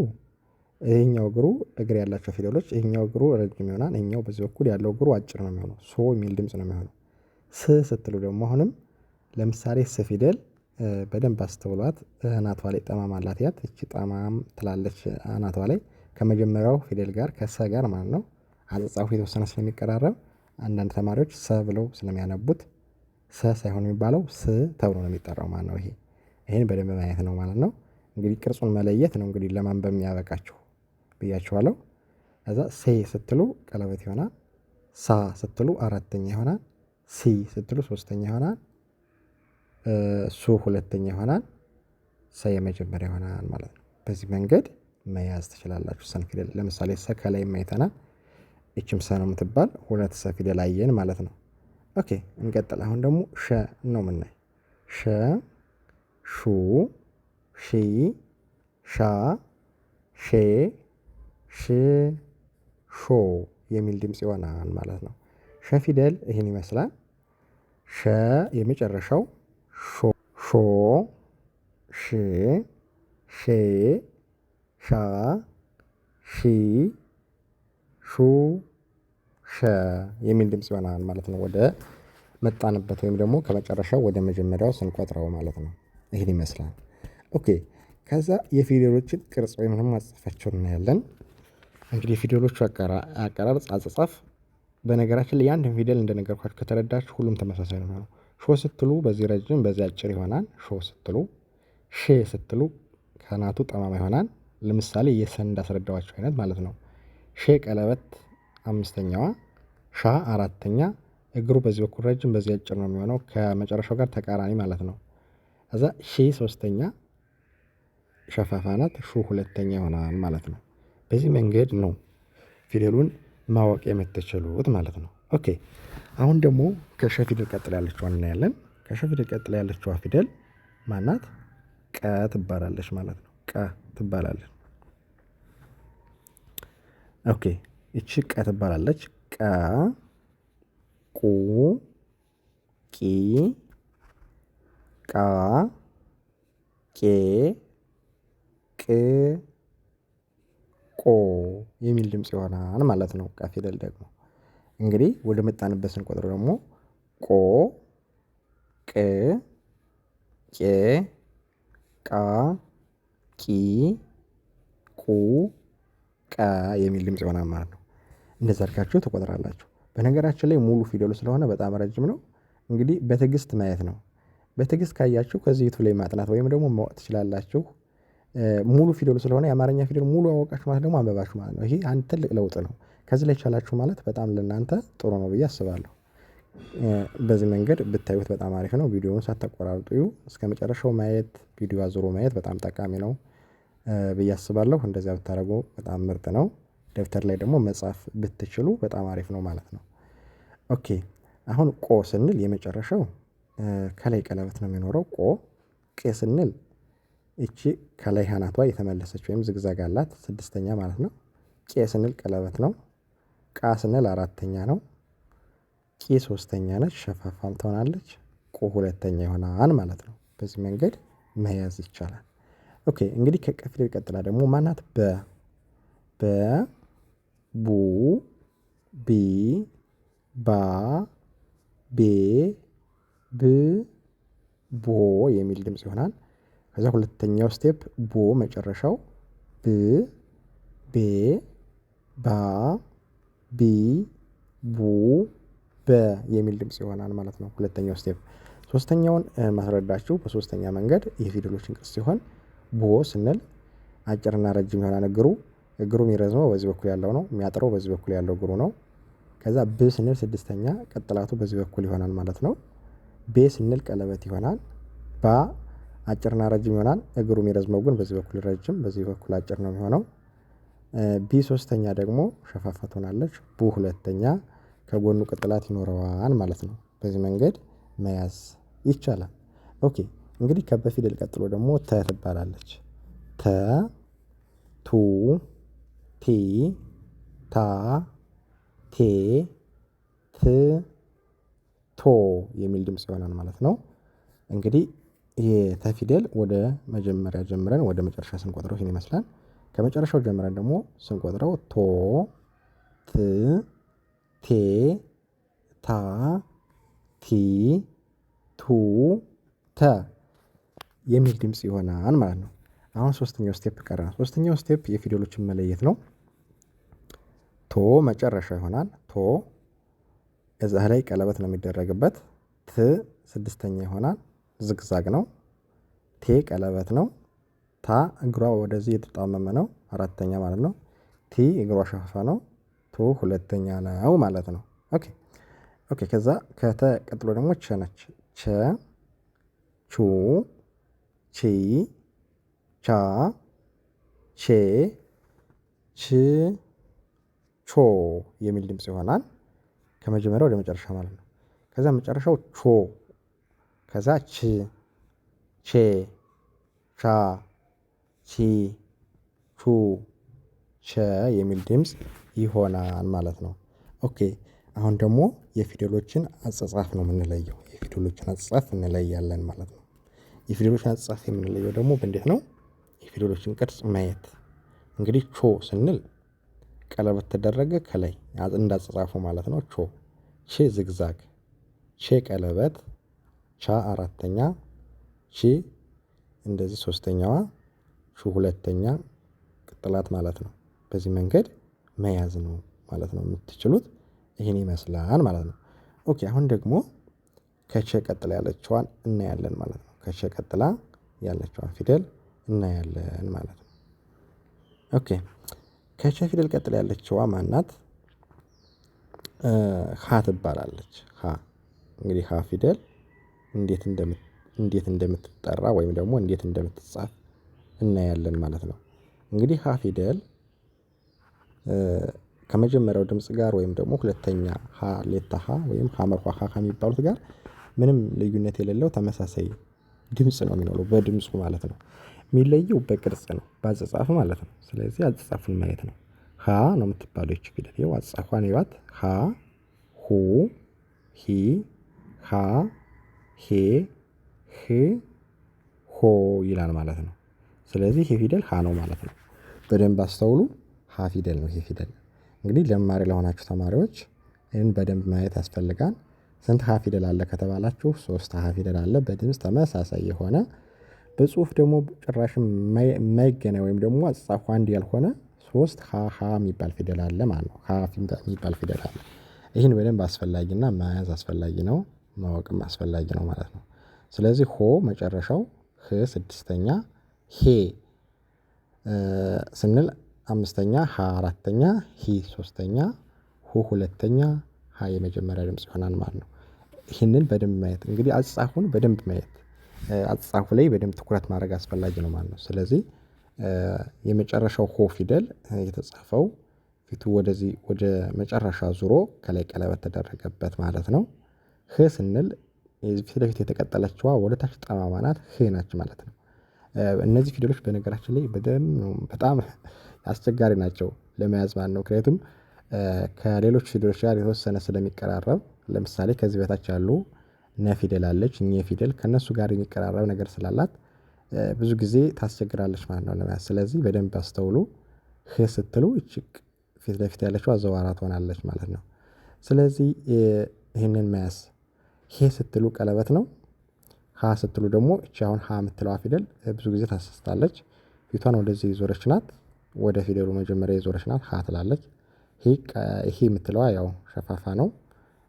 ይሄኛው እግሩ እግር ያላቸው ፊደሎች ይሄኛው እግሩ ረጅም ይሆናል። ይሄኛው በዚህ በኩል ያለው እግሩ አጭር ነው የሚሆነው። ሶ የሚል ድምጽ ነው የሚሆነው። ስ ስትሉ ደግሞ አሁንም ለምሳሌ ስ ፊደል በደንብ አስተውሏት። አናቷ ላይ ጠማም አላት። ያት እቺ ጠማም ትላለች አናቷ ላይ ከመጀመሪያው ፊደል ጋር ከሰ ጋር ማለት ነው። አጻጻፉ የተወሰነ ስለሚቀራረብ አንዳንድ ተማሪዎች ሰ ብለው ስለሚያነቡት ሰ ሳይሆን የሚባለው ስ ተብሎ ነው የሚጠራው ማለት ነው። ይሄን በደንብ ማየት ነው ማለት ነው። እንግዲህ ቅርጹን መለየት ነው እንግዲህ ለማንበብ የሚያበቃችሁ ብያችኋለሁ። ከዛ ሴ ስትሉ ቀለበት ይሆናል። ሳ ስትሉ አራተኛ ይሆናል። ሲ ስትሉ ሶስተኛ ይሆናል። ሱ ሁለተኛ ይሆናል። ሰ የመጀመሪያ ይሆናል ማለት ነው። በዚህ መንገድ መያዝ ትችላላችሁ። ሰን ፊደል ለምሳሌ ሰ ከላይ አይተናል። እችም ሰ ነው የምትባል ሁለት ሰ ፊደል አየን ማለት ነው። ኦኬ እንቀጥል። አሁን ደግሞ ሸ ነው የምናይ። ሸ፣ ሹ፣ ሺ፣ ሻ፣ ሼ፣ ሽ፣ ሾ የሚል ድምጽ ይሆናል ማለት ነው። ሸ ፊደል ይህን ይመስላል። ሸ የመጨረሻው ሾ፣ ሾ፣ ሽ፣ ሼ፣ ሻ፣ ሺ፣ ሹ፣ ሸ የሚል ድምጽ ይሆናል ማለት ነው። ወደ መጣንበት ወይም ደግሞ ከመጨረሻው ወደ መጀመሪያው ስንቆጥረው ማለት ነው። ይህን ይመስላል። ኦኬ ከዛ የፊደሎችን ቅርጽ ወይም ደግሞ አጻጻፋቸውን እናያለን። እንግዲህ የፊደሎቹ አቀራረጽ አጻጻፍ በነገራችን ላይ የአንድን ፊደል እንደነገርኳችሁ ከተረዳችሁ ሁሉም ተመሳሳይ ነው የሚሆነው። ሾ ስትሉ በዚህ ረጅም በዚህ አጭር ይሆናል። ሾ ስትሉ። ሼ ስትሉ ከናቱ ጠማማ ይሆናል። ለምሳሌ የሰን እንዳስረዳዋችሁ አይነት ማለት ነው። ሼ ቀለበት አምስተኛዋ፣ ሻ አራተኛ፣ እግሩ በዚህ በኩል ረጅም በዚህ አጭር ነው የሚሆነው ከመጨረሻው ጋር ተቃራኒ ማለት ነው። ከዛ ሺ ሶስተኛ ሸፋፋ ናት። ሹ ሁለተኛ ይሆናል ማለት ነው። በዚህ መንገድ ነው ፊደሉን ማወቅ የምትችሉት ማለት ነው። ኦኬ አሁን ደግሞ ከሸ ፊደል ቀጥላ ያለችዋን እናያለን። ከሸ ፊደል ቀጥላ ያለችዋ ፊደል ማናት? ቀ ትባላለች ማለት ነው። ቀ ትባላለች። ኦኬ እቺ ቀ ትባላለች። ቀ፣ ቁ፣ ቂ፣ ቃ፣ ቄ፣ ቅ፣ ቆ የሚል ድምጽ ይሆናል ማለት ነው። ቀ ፊደል ደግሞ እንግዲህ ወደ መጣንበት ስንቆጥረው ደግሞ ቆ፣ ቅ፣ ቄ፣ ቃ፣ ቂ፣ ቁ፣ ቀ የሚል ድምጽ ይሆናል ማለት ነው። እንደዛ አድርጋችሁ ትቆጥራላችሁ። በነገራችን ላይ ሙሉ ፊደሉ ስለሆነ በጣም ረጅም ነው። እንግዲህ በትዕግስት ማየት ነው። በትዕግስት ካያችሁ ከዚህ ዩቱብ ላይ ማጥናት ወይም ደግሞ ማወቅ ትችላላችሁ። ሙሉ ፊደሉ ስለሆነ የአማርኛ ፊደል ሙሉ አወቃችሁ ማለት ደግሞ አንበባችሁ ማለት ነው። ይሄ አንድ ትልቅ ለውጥ ነው። ከዚህ ላይ ቻላችሁ ማለት በጣም ለእናንተ ጥሩ ነው ብዬ አስባለሁ። በዚህ መንገድ ብታዩት በጣም አሪፍ ነው። ቪዲዮውን ሳታቆራርጡ እስከመጨረሻው ማየት፣ ቪዲዮ አዙሮ ማየት በጣም ጠቃሚ ነው ብዬ አስባለሁ። እንደዚያ ብታደርጉ በጣም ምርጥ ነው። ደብተር ላይ ደግሞ መጻፍ ብትችሉ በጣም አሪፍ ነው ማለት ነው። ኦኬ አሁን ቆ ስንል የመጨረሻው ከላይ ቀለበት ነው የሚኖረው። ቆ። ቄ ስንል እቺ ከላይ አናቷ የተመለሰች ወይም ዝግዛግ አላት ስድስተኛ ማለት ነው። ቄ ስንል ቀለበት ነው። ቃ ስንል አራተኛ ነው። ቂ ሶስተኛ ነች፣ ሸፋፋም ትሆናለች። ቁ ሁለተኛ ይሆናል ማለት ነው። በዚህ መንገድ መያዝ ይቻላል። ኦኬ እንግዲህ ከቀ ፊደል ቀጥላ ደግሞ ማናት? በ። በ፣ ቡ፣ ቢ፣ ባ፣ ቤ፣ ብ፣ ቦ የሚል ድምጽ ይሆናል። ከዛ ሁለተኛው ስቴፕ ቦ መጨረሻው ብ፣ ቤ፣ ባ፣ ቢ፣ ቡ፣ በ የሚል ድምጽ ይሆናል ማለት ነው። ሁለተኛው ስቴፕ። ሶስተኛውን ማስረዳችሁ በሶስተኛ መንገድ የፊደሎችን ቅርጽ ሲሆን ቦ ስንል አጭርና ረጅም ይሆናል እግሩ። እግሩ የሚረዝመው በዚህ በኩል ያለው ነው፣ የሚያጥረው በዚህ በኩል ያለው እግሩ ነው። ከዛ ብ ስንል ስድስተኛ ቅጥላቱ በዚህ በኩል ይሆናል ማለት ነው። ቤ ስንል ቀለበት ይሆናል። ባ አጭርና ረጅም ይሆናል። እግሩ የሚረዝመው ግን በዚህ በኩል ረጅም በዚህ በኩል አጭር ነው የሚሆነው። ቢ ሶስተኛ ደግሞ ሸፋፋ ትሆናለች። ቡ ሁለተኛ ከጎኑ ቅጥላት ይኖረዋል ማለት ነው። በዚህ መንገድ መያዝ ይቻላል። ኦኬ እንግዲህ ከበ ፊደል ቀጥሎ ደግሞ ተ ትባላለች። ተ፣ ቱ፣ ቲ፣ ታ፣ ቴ፣ ት፣ ቶ የሚል ድምጽ ይሆናል ማለት ነው። እንግዲህ የተ ፊደል ወደ መጀመሪያ ጀምረን ወደ መጨረሻ ስንቆጥረው ይሄን ይመስላል። ከመጨረሻው ጀምረን ደግሞ ስንቆጥረው ቶ ት ቴ ታ ቲ ቱ ተ የሚል ድምጽ ይሆናል ማለት ነው። አሁን ሶስተኛው ስቴፕ ቀረን። ሶስተኛው ስቴፕ የፊደሎችን መለየት ነው። ቶ መጨረሻ ይሆናል። ቶ እዛ ላይ ቀለበት ነው የሚደረግበት። ት ስድስተኛ ይሆናል። ዝግዛግ ነው። ቴ ቀለበት ነው። ታ እግሯ ወደዚህ የተጣመመ ነው። አራተኛ ማለት ነው። ቲ እግሯ ሸፋፋ ነው። ቱ ሁለተኛ ነው ማለት ነው። ኦኬ ኦኬ። ከዛ ከተ ቀጥሎ ደግሞ ቸ ነች። ቸ ቹ ቺ ቻ ቼ ች ቾ የሚል ድምጽ ይሆናል። ከመጀመሪያው ወደ መጨረሻ ማለት ነው። ከዛ መጨረሻው ቾ ከዛ ች ቼ ቻ ቺ ቹ ቸ የሚል ድምጽ ይሆናል ማለት ነው። ኦኬ አሁን ደግሞ የፊደሎችን አጻጻፍ ነው የምንለየው። የፊደሎችን አጻጻፍ እንለያለን ማለት ነው። የፊደሎችን አጻጻፍ የምንለየው ደግሞ በእንዴት ነው? የፊደሎችን ቅርጽ ማየት። እንግዲህ ቾ ስንል ቀለበት ተደረገ ከላይ እንዳጻጻፉ ማለት ነው። ቾ ቼ ዝግዛግ ቼ ቀለበት ቻ አራተኛ ቺ እንደዚህ ሶስተኛዋ ቹ ሁለተኛ ቅጥላት ማለት ነው። በዚህ መንገድ መያዝ ነው ማለት ነው የምትችሉት። ይሄን ይመስላል ማለት ነው። ኦኬ አሁን ደግሞ ከቸ ቀጥላ ያለችዋን እናያለን ማለት ነው። ከቸ ቀጥላ ያለችዋን ፊደል እናያለን ማለት ነው። ኦኬ ከቸ ፊደል ቀጥላ ያለችዋ ማን ናት? ሀ ትባላለች። ሀ እንግዲህ ሀ ፊደል እንዴት እንደምትጠራ ወይም ደግሞ እንዴት እንደምትጻፍ እናያለን ማለት ነው። እንግዲህ ሀ ፊደል ከመጀመሪያው ድምጽ ጋር ወይም ደግሞ ሁለተኛ ሀ ሌታ ሀ ወይም ሀመርኳ ሀ ከሚባሉት ጋር ምንም ልዩነት የሌለው ተመሳሳይ ድምጽ ነው የሚኖረው በድምፁ ማለት ነው። የሚለየው በቅርጽ ነው በአጻጻፍ ማለት ነው። ስለዚህ አጻጻፉን ማየት ነው። ሀ ነው የምትባለው ይቺ ፊደል ይኸው አጻጻፏን እዩዋት። ሀ ሁ ሂ ሃ ሄ ህ ሆ ይላል ማለት ነው። ስለዚህ ይሄ ፊደል ሀ ነው ማለት ነው። በደንብ አስተውሉ። ሀ ፊደል ነው ይሄ ፊደል። እንግዲህ ጀማሪ ለሆናችሁ ተማሪዎች ይህን በደንብ ማየት ያስፈልጋል። ስንት ሀ ፊደል አለ ከተባላችሁ 3 ሀ ፊደል አለ በድምጽ ተመሳሳይ የሆነ በጽሁፍ ደግሞ ጭራሽም የማይገናኝ ወይም ደግሞ አጻጻፉ አንድ ያልሆነ 3 ሀ የሚባል ፊደል አለ ማለት ነው። ሀ የሚባል ፊደል አለ። ይህን በደንብ አስፈላጊና መያዝ አስፈላጊ ነው። ማወቅም አስፈላጊ ነው ማለት ነው። ስለዚህ ሆ መጨረሻው ህ ስድስተኛ ሄ ስንል አምስተኛ ሀ አራተኛ ሂ ሶስተኛ ሁ ሁለተኛ ሀ የመጀመሪያ ድምጽ ይሆናል ማለት ነው። ይህንን በደንብ ማየት እንግዲህ አጻጻፉን በደንብ ማየት አጻጻፉ ላይ በደንብ ትኩረት ማድረግ አስፈላጊ ነው ማለት ነው። ስለዚህ የመጨረሻው ሆ ፊደል የተጻፈው ፊቱ ወደዚህ ወደ መጨረሻ ዙሮ ከላይ ቀለበት ተደረገበት ማለት ነው። ህ ስንል ፊት ለፊት የተቀጠለችዋ ወደ ታች ጠማማ ናት ህ ናች ማለት ነው። እነዚህ ፊደሎች በነገራችን ላይ በጣም አስቸጋሪ ናቸው ለመያዝ ማለት ነው። ምክንያቱም ከሌሎች ፊደሎች ጋር የተወሰነ ስለሚቀራረብ ለምሳሌ ከዚህ በታች ያሉ ነ ፊደል አለች ኘ ፊደል ከእነሱ ጋር የሚቀራረብ ነገር ስላላት ብዙ ጊዜ ታስቸግራለች ማለት ነው ለመያዝ። ስለዚህ በደንብ አስተውሉ። ህ ስትሉ እቺ ፊት ለፊት ያለችዋ ዘዋራ ትሆናለች ማለት ነው። ስለዚህ ይህንን መያዝ ሄ ስትሉ ቀለበት ነው። ሀ ስትሉ ደግሞ እቺ አሁን ሀ የምትለዋ ፊደል ብዙ ጊዜ ታስስታለች። ፊቷን ወደዚህ የዞረች ናት። ወደ ፊደሉ መጀመሪያ የዞረች ናት ሀ ትላለች። ይሄ የምትለዋ ያው ሸፋፋ ነው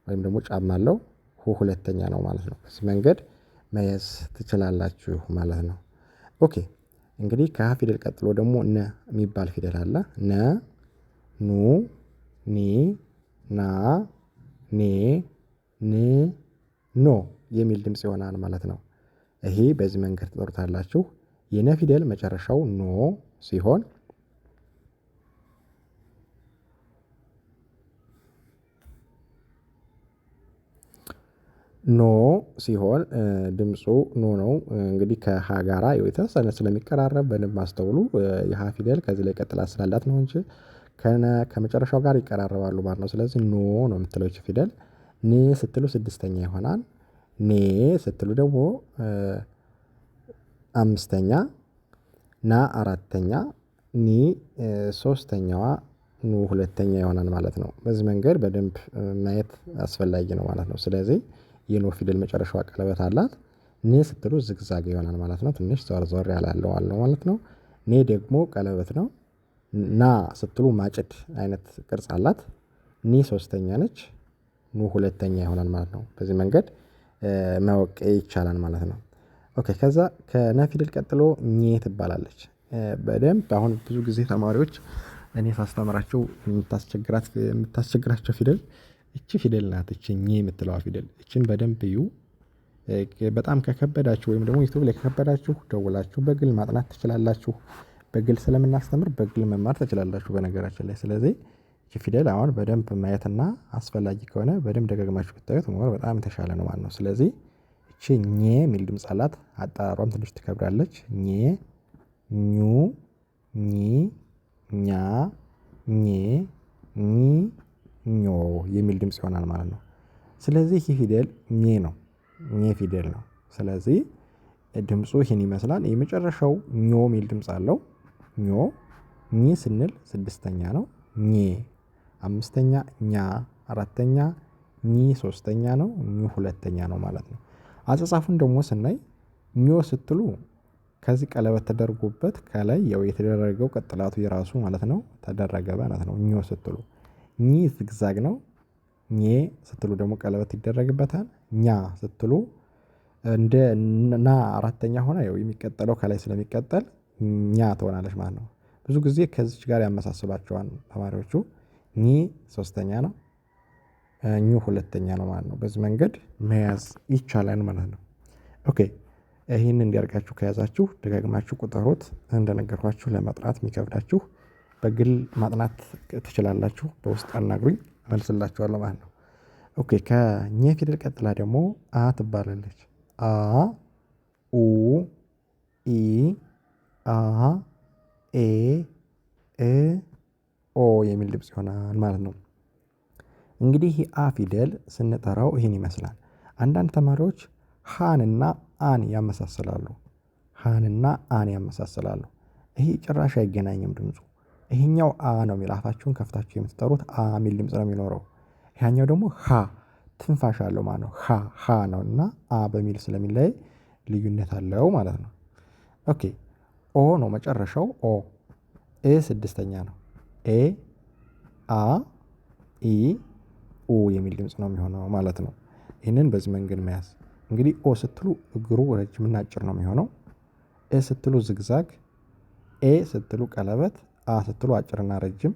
ወይም ደግሞ ጫማ አለው። ሁ ሁለተኛ ነው ማለት ነው። በዚህ መንገድ መያዝ ትችላላችሁ ማለት ነው። ኦኬ እንግዲህ ከሀ ፊደል ቀጥሎ ደግሞ ነ የሚባል ፊደል አለ። ነ ኑ ኒ ና ኔ ን ኖ የሚል ድምጽ ይሆናል ማለት ነው። ይሄ በዚህ መንገድ ትጠሩታላችሁ። የነ ፊደል መጨረሻው ኖ ሲሆን ኖ ሲሆን ድምፁ ኖ ነው። እንግዲህ ከሀ ጋራ የተወሰነ ስለሚቀራረብ በደንብ አስተውሉ። የሀ ፊደል ከዚህ ላይ ቀጥላ ስላላት ነው እንጂ ከመጨረሻው ጋር ይቀራረባሉ ማለት ነው። ስለዚህ ኖ ነው የምትለው ይቺ ፊደል ን ስትሉ ስድስተኛ ይሆናል። ኔ ስትሉ ደግሞ አምስተኛ፣ ና አራተኛ፣ ኒ ሶስተኛዋ፣ ኑ ሁለተኛ ይሆናል ማለት ነው። በዚህ መንገድ በደንብ ማየት አስፈላጊ ነው ማለት ነው። ስለዚህ የኖ ፊደል መጨረሻዋ ቀለበት አላት። ኔ ስትሉ ዝግዛግ ይሆናል ማለት ነው። ትንሽ ዞር ዞር ያላለው አለው ማለት ነው። ኔ ደግሞ ቀለበት ነው። ና ስትሉ ማጭድ አይነት ቅርጽ አላት። ኒ ሶስተኛ ነች። ኑ ሁለተኛ ይሆናል ማለት ነው። በዚህ መንገድ ማወቅ ይቻላል ማለት ነው። ኦኬ ከዛ ከነ ፊደል ቀጥሎ ኘ ትባላለች። በደንብ አሁን ብዙ ጊዜ ተማሪዎች እኔ ሳስተምራቸው የምታስቸግራቸው ፊደል እቺ ፊደል ናት። እቺ ኘ የምትለዋ ፊደል እቺን በደንብ እዩ። በጣም ከከበዳችሁ ወይም ደግሞ ዩቲዩብ ላይ ከከበዳችሁ ደውላችሁ በግል ማጥናት ትችላላችሁ። በግል ስለምናስተምር በግል መማር ትችላላችሁ በነገራችን ላይ። ስለዚህ ይቺ ፊደል አሁን በደንብ ማየትና አስፈላጊ ከሆነ በደንብ ደጋግማችሁ ብታዩት ሞር በጣም የተሻለ ነው ማለት ነው። ስለዚህ ይቺ ኘ የሚል ድምጽ አላት። አጠራሯም ትንሽ ትከብዳለች። ኘ፣ ኙ፣ ኚ፣ ኛ፣ ኜ፣ ኚ፣ ኞ የሚል ድምጽ ይሆናል ማለት ነው። ስለዚህ ይህ ፊደል ኘ ነው። ኘ ፊደል ነው። ስለዚህ ድምፁ ይህን ይመስላል። የመጨረሻው ኞ የሚል ድምጽ አለው። ኞ፣ ኚ ስንል ስድስተኛ ነው። ኘ አምስተኛ፣ ኛ አራተኛ፣ ኚ ሶስተኛ ነው። ኙ ሁለተኛ ነው ማለት ነው። አጻጻፉን ደግሞ ስናይ ኞ ስትሉ ከዚህ ቀለበት ተደርጎበት ከላይ ያው የተደረገው ቀጥላቱ የራሱ ማለት ነው ተደረገ ማለት ነው። ኞ ስትሉ ኚ ዝግዛግ ነው። ኘ ስትሉ ደግሞ ቀለበት ይደረግበታል። ኛ ስትሉ እንደ ና አራተኛ ሆና ያው የሚቀጠለው ከላይ ስለሚቀጠል ኛ ትሆናለች ማለት ነው። ብዙ ጊዜ ከዚች ጋር ያመሳስሏቸዋል ተማሪዎቹ። ኚ ሶስተኛ ነው። ኙ ሁለተኛ ነው ማለት ነው። በዚህ መንገድ መያዝ ይቻላል ማለት ነው። ኦኬ ይህንን እንዲያርጋችሁ ከያዛችሁ ደጋግማችሁ ቁጠሩት። እንደነገርኳችሁ ለመጥራት የሚከብዳችሁ በግል ማጥናት ትችላላችሁ። በውስጥ አናግሩኝ እመልስላችኋለሁ ማለት ነው። ኦኬ ከኘ ፊደል ቀጥላ ደግሞ አ ትባላለች። አ፣ ኡ፣ ኢ፣ አ፣ ኤ፣ እ፣ ኦ የሚል ድምጽ ይሆናል ማለት ነው። እንግዲህ አ ፊደል ስንጠራው ይህን ይመስላል። አንዳንድ ተማሪዎች ሃንና አን ያመሳስላሉ። ሃንና አን ያመሳስላሉ። ይሄ ጭራሽ አይገናኝም ድምፁ። ይሄኛው አ ነው የሚል አፋችሁን ከፍታችሁ የምትጠሩት አ የሚል ድምጽ ነው የሚኖረው። ይሄኛው ደግሞ ሃ ትንፋሽ አለው ማለት ነው። ሃ ነው እና አ በሚል ስለሚለይ ልዩነት አለው ማለት ነው። ኦኬ ኦ ነው መጨረሻው። ኦ ስድስተኛ ነው። ኤ፣ አ፣ ኢ፣ ኡ የሚል ድምጽ ነው የሚሆነው ማለት ነው። ይህንን በዚህ መንገድ መያዝ እንግዲህ ኦ ስትሉ እግሩ ረጅምና አጭር ነው የሚሆነው። ኤ ስትሉ ዝግዛግ፣ ኤ ስትሉ ቀለበት፣ አ ስትሉ አጭርና ረጅም፣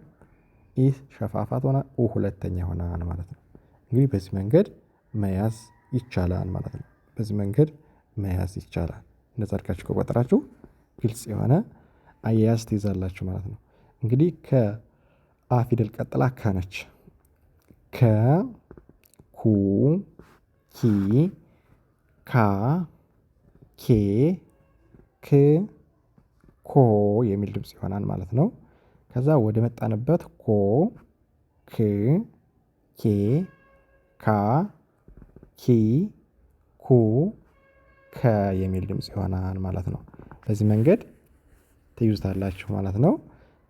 ኢ ሸፋፋ ሆና ኡ ሁለተኛ ይሆናል ማለት ነው። እንግዲህ በዚህ መንገድ መያዝ ይቻላል ማለት ነው። በዚህ መንገድ መያዝ ይቻላል። እንደዛ አድርጋችሁ ከቆጠራችሁ ግልጽ የሆነ አያያዝ ትይዛላችሁ ማለት ነው። እንግዲህ ከአ ፊደል ቀጥላ ከ ነች። ከ፣ ኩ፣ ኪ፣ ካ፣ ኬ፣ ክ፣ ኮ የሚል ድምጽ ይሆናል ማለት ነው። ከዛ ወደ መጣንበት ኮ፣ ክ፣ ኬ፣ ካ፣ ኪ፣ ኩ፣ ከ የሚል ድምጽ ይሆናል ማለት ነው። በዚህ መንገድ ትይዙታላችሁ ማለት ነው።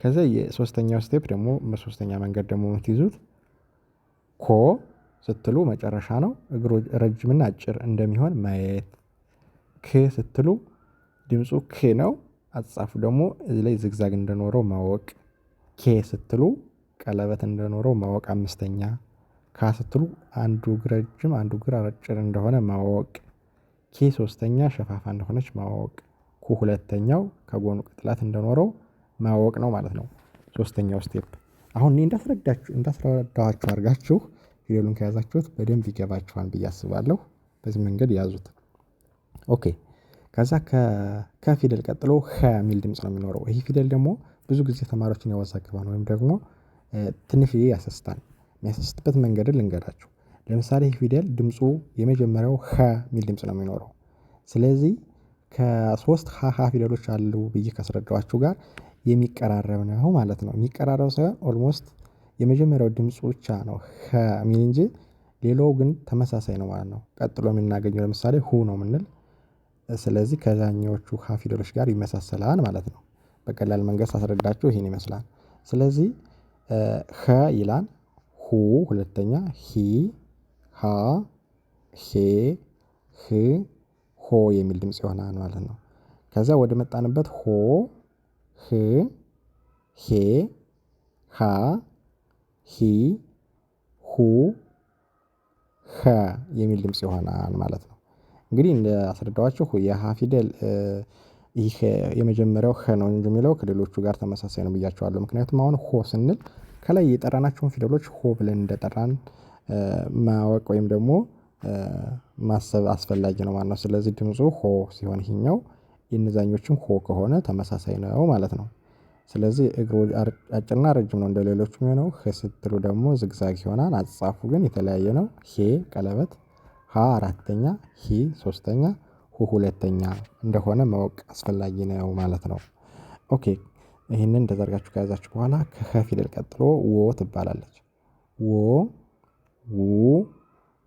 ከዛ የሶስተኛው ስቴፕ ደግሞ በሶስተኛ መንገድ ደግሞ የምትይዙት ኮ ስትሉ መጨረሻ ነው። እግሩ ረጅምና አጭር እንደሚሆን ማየት። ክ ስትሉ ድምፁ ክ ነው። አጻፉ ደግሞ እዚህ ላይ ዝግዛግ እንደኖረው ማወቅ። ኬ ስትሉ ቀለበት እንደኖረው ማወቅ አምስተኛ። ካ ስትሉ አንዱ እግር ረጅም አንዱ እግር አጭር እንደሆነ ማወቅ። ኬ ሶስተኛ ሸፋፋ እንደሆነች ማወቅ። ኩ ሁለተኛው ከጎኑ ቅጥላት እንደኖረው ማወቅ ነው ማለት ነው። ሶስተኛው ስቴፕ አሁን እኔ እንዳስረዳኋችሁ አድርጋችሁ ፊደሉን ከያዛችሁት በደንብ ይገባችኋል ብዬ አስባለሁ። በዚህ መንገድ ያዙት። ኦኬ ከዛ ከፊደል ቀጥሎ ኸ የሚል ድምጽ ነው የሚኖረው። ይህ ፊደል ደግሞ ብዙ ጊዜ ተማሪዎችን ያወዛግባል ወይም ደግሞ ትንሽዬ ያሰስታል። የሚያሰስትበት መንገድን ልንገራችሁ። ለምሳሌ ይህ ፊደል ድምፁ የመጀመሪያው ኸ የሚል ድምጽ ነው የሚኖረው። ስለዚህ ከሶስት ሀ ፊደሎች አሉ ብዬ ካስረዳኋችሁ ጋር የሚቀራረብ ነው ማለት ነው። የሚቀራረብ ሳይሆን ኦልሞስት የመጀመሪያው ድምፁ ብቻ ነው ኸ የሚል እንጂ ሌላው ግን ተመሳሳይ ነው ማለት ነው። ቀጥሎ የምናገኘው ለምሳሌ ሁ ነው የምንል ስለዚህ ከዛኛዎቹ ሀ ፊደሎች ጋር ይመሳሰላል ማለት ነው። በቀላል መንገድ ሳስረዳችሁ ይሄን ይመስላል። ስለዚህ ኸ ይላል ሁ ሁለተኛ ሂ ሃ ሄ ህ ሆ የሚል ድምጽ ይሆናል ማለት ነው። ከዛ ወደ መጣንበት ሆ ህ ሄ ሃ ሂ ሁ ኸ የሚል ድምጽ ይሆናል ማለት ነው። እንግዲህ እንዳስረዳኋችሁ የሀ ፊደል ይህ የመጀመሪያው ኸ ነው እንጂ የሚለው ከሌሎቹ ጋር ተመሳሳይ ነው ብያችኋለሁ። ምክንያቱም አሁን ሆ ስንል ከላይ የጠራናቸውን ፊደሎች ሆ ብለን እንደጠራን ማወቅ ወይም ደግሞ ማሰብ አስፈላጊ ነው ማለት ነው። ስለዚህ ድምፁ ሆ ሲሆን ይሄኛው የእነዛኞቹም ሆ ከሆነ ተመሳሳይ ነው ማለት ነው። ስለዚህ እግሩ አጭርና ረጅም ነው እንደሌሎቹ የሚሆነው ህ ስትሉ ደግሞ ዝግዛግ ይሆናል። አጻጻፉ ግን የተለያየ ነው። ሄ ቀለበት ሃ አራተኛ ሂ ሶስተኛ ሁ ሁለተኛ እንደሆነ ማወቅ አስፈላጊ ነው ማለት ነው። ኦኬ ይህንን እንደዛ አድርጋችሁ ከያዛችሁ በኋላ ከኸ ፊደል ቀጥሎ ወ ትባላለች። ወ ው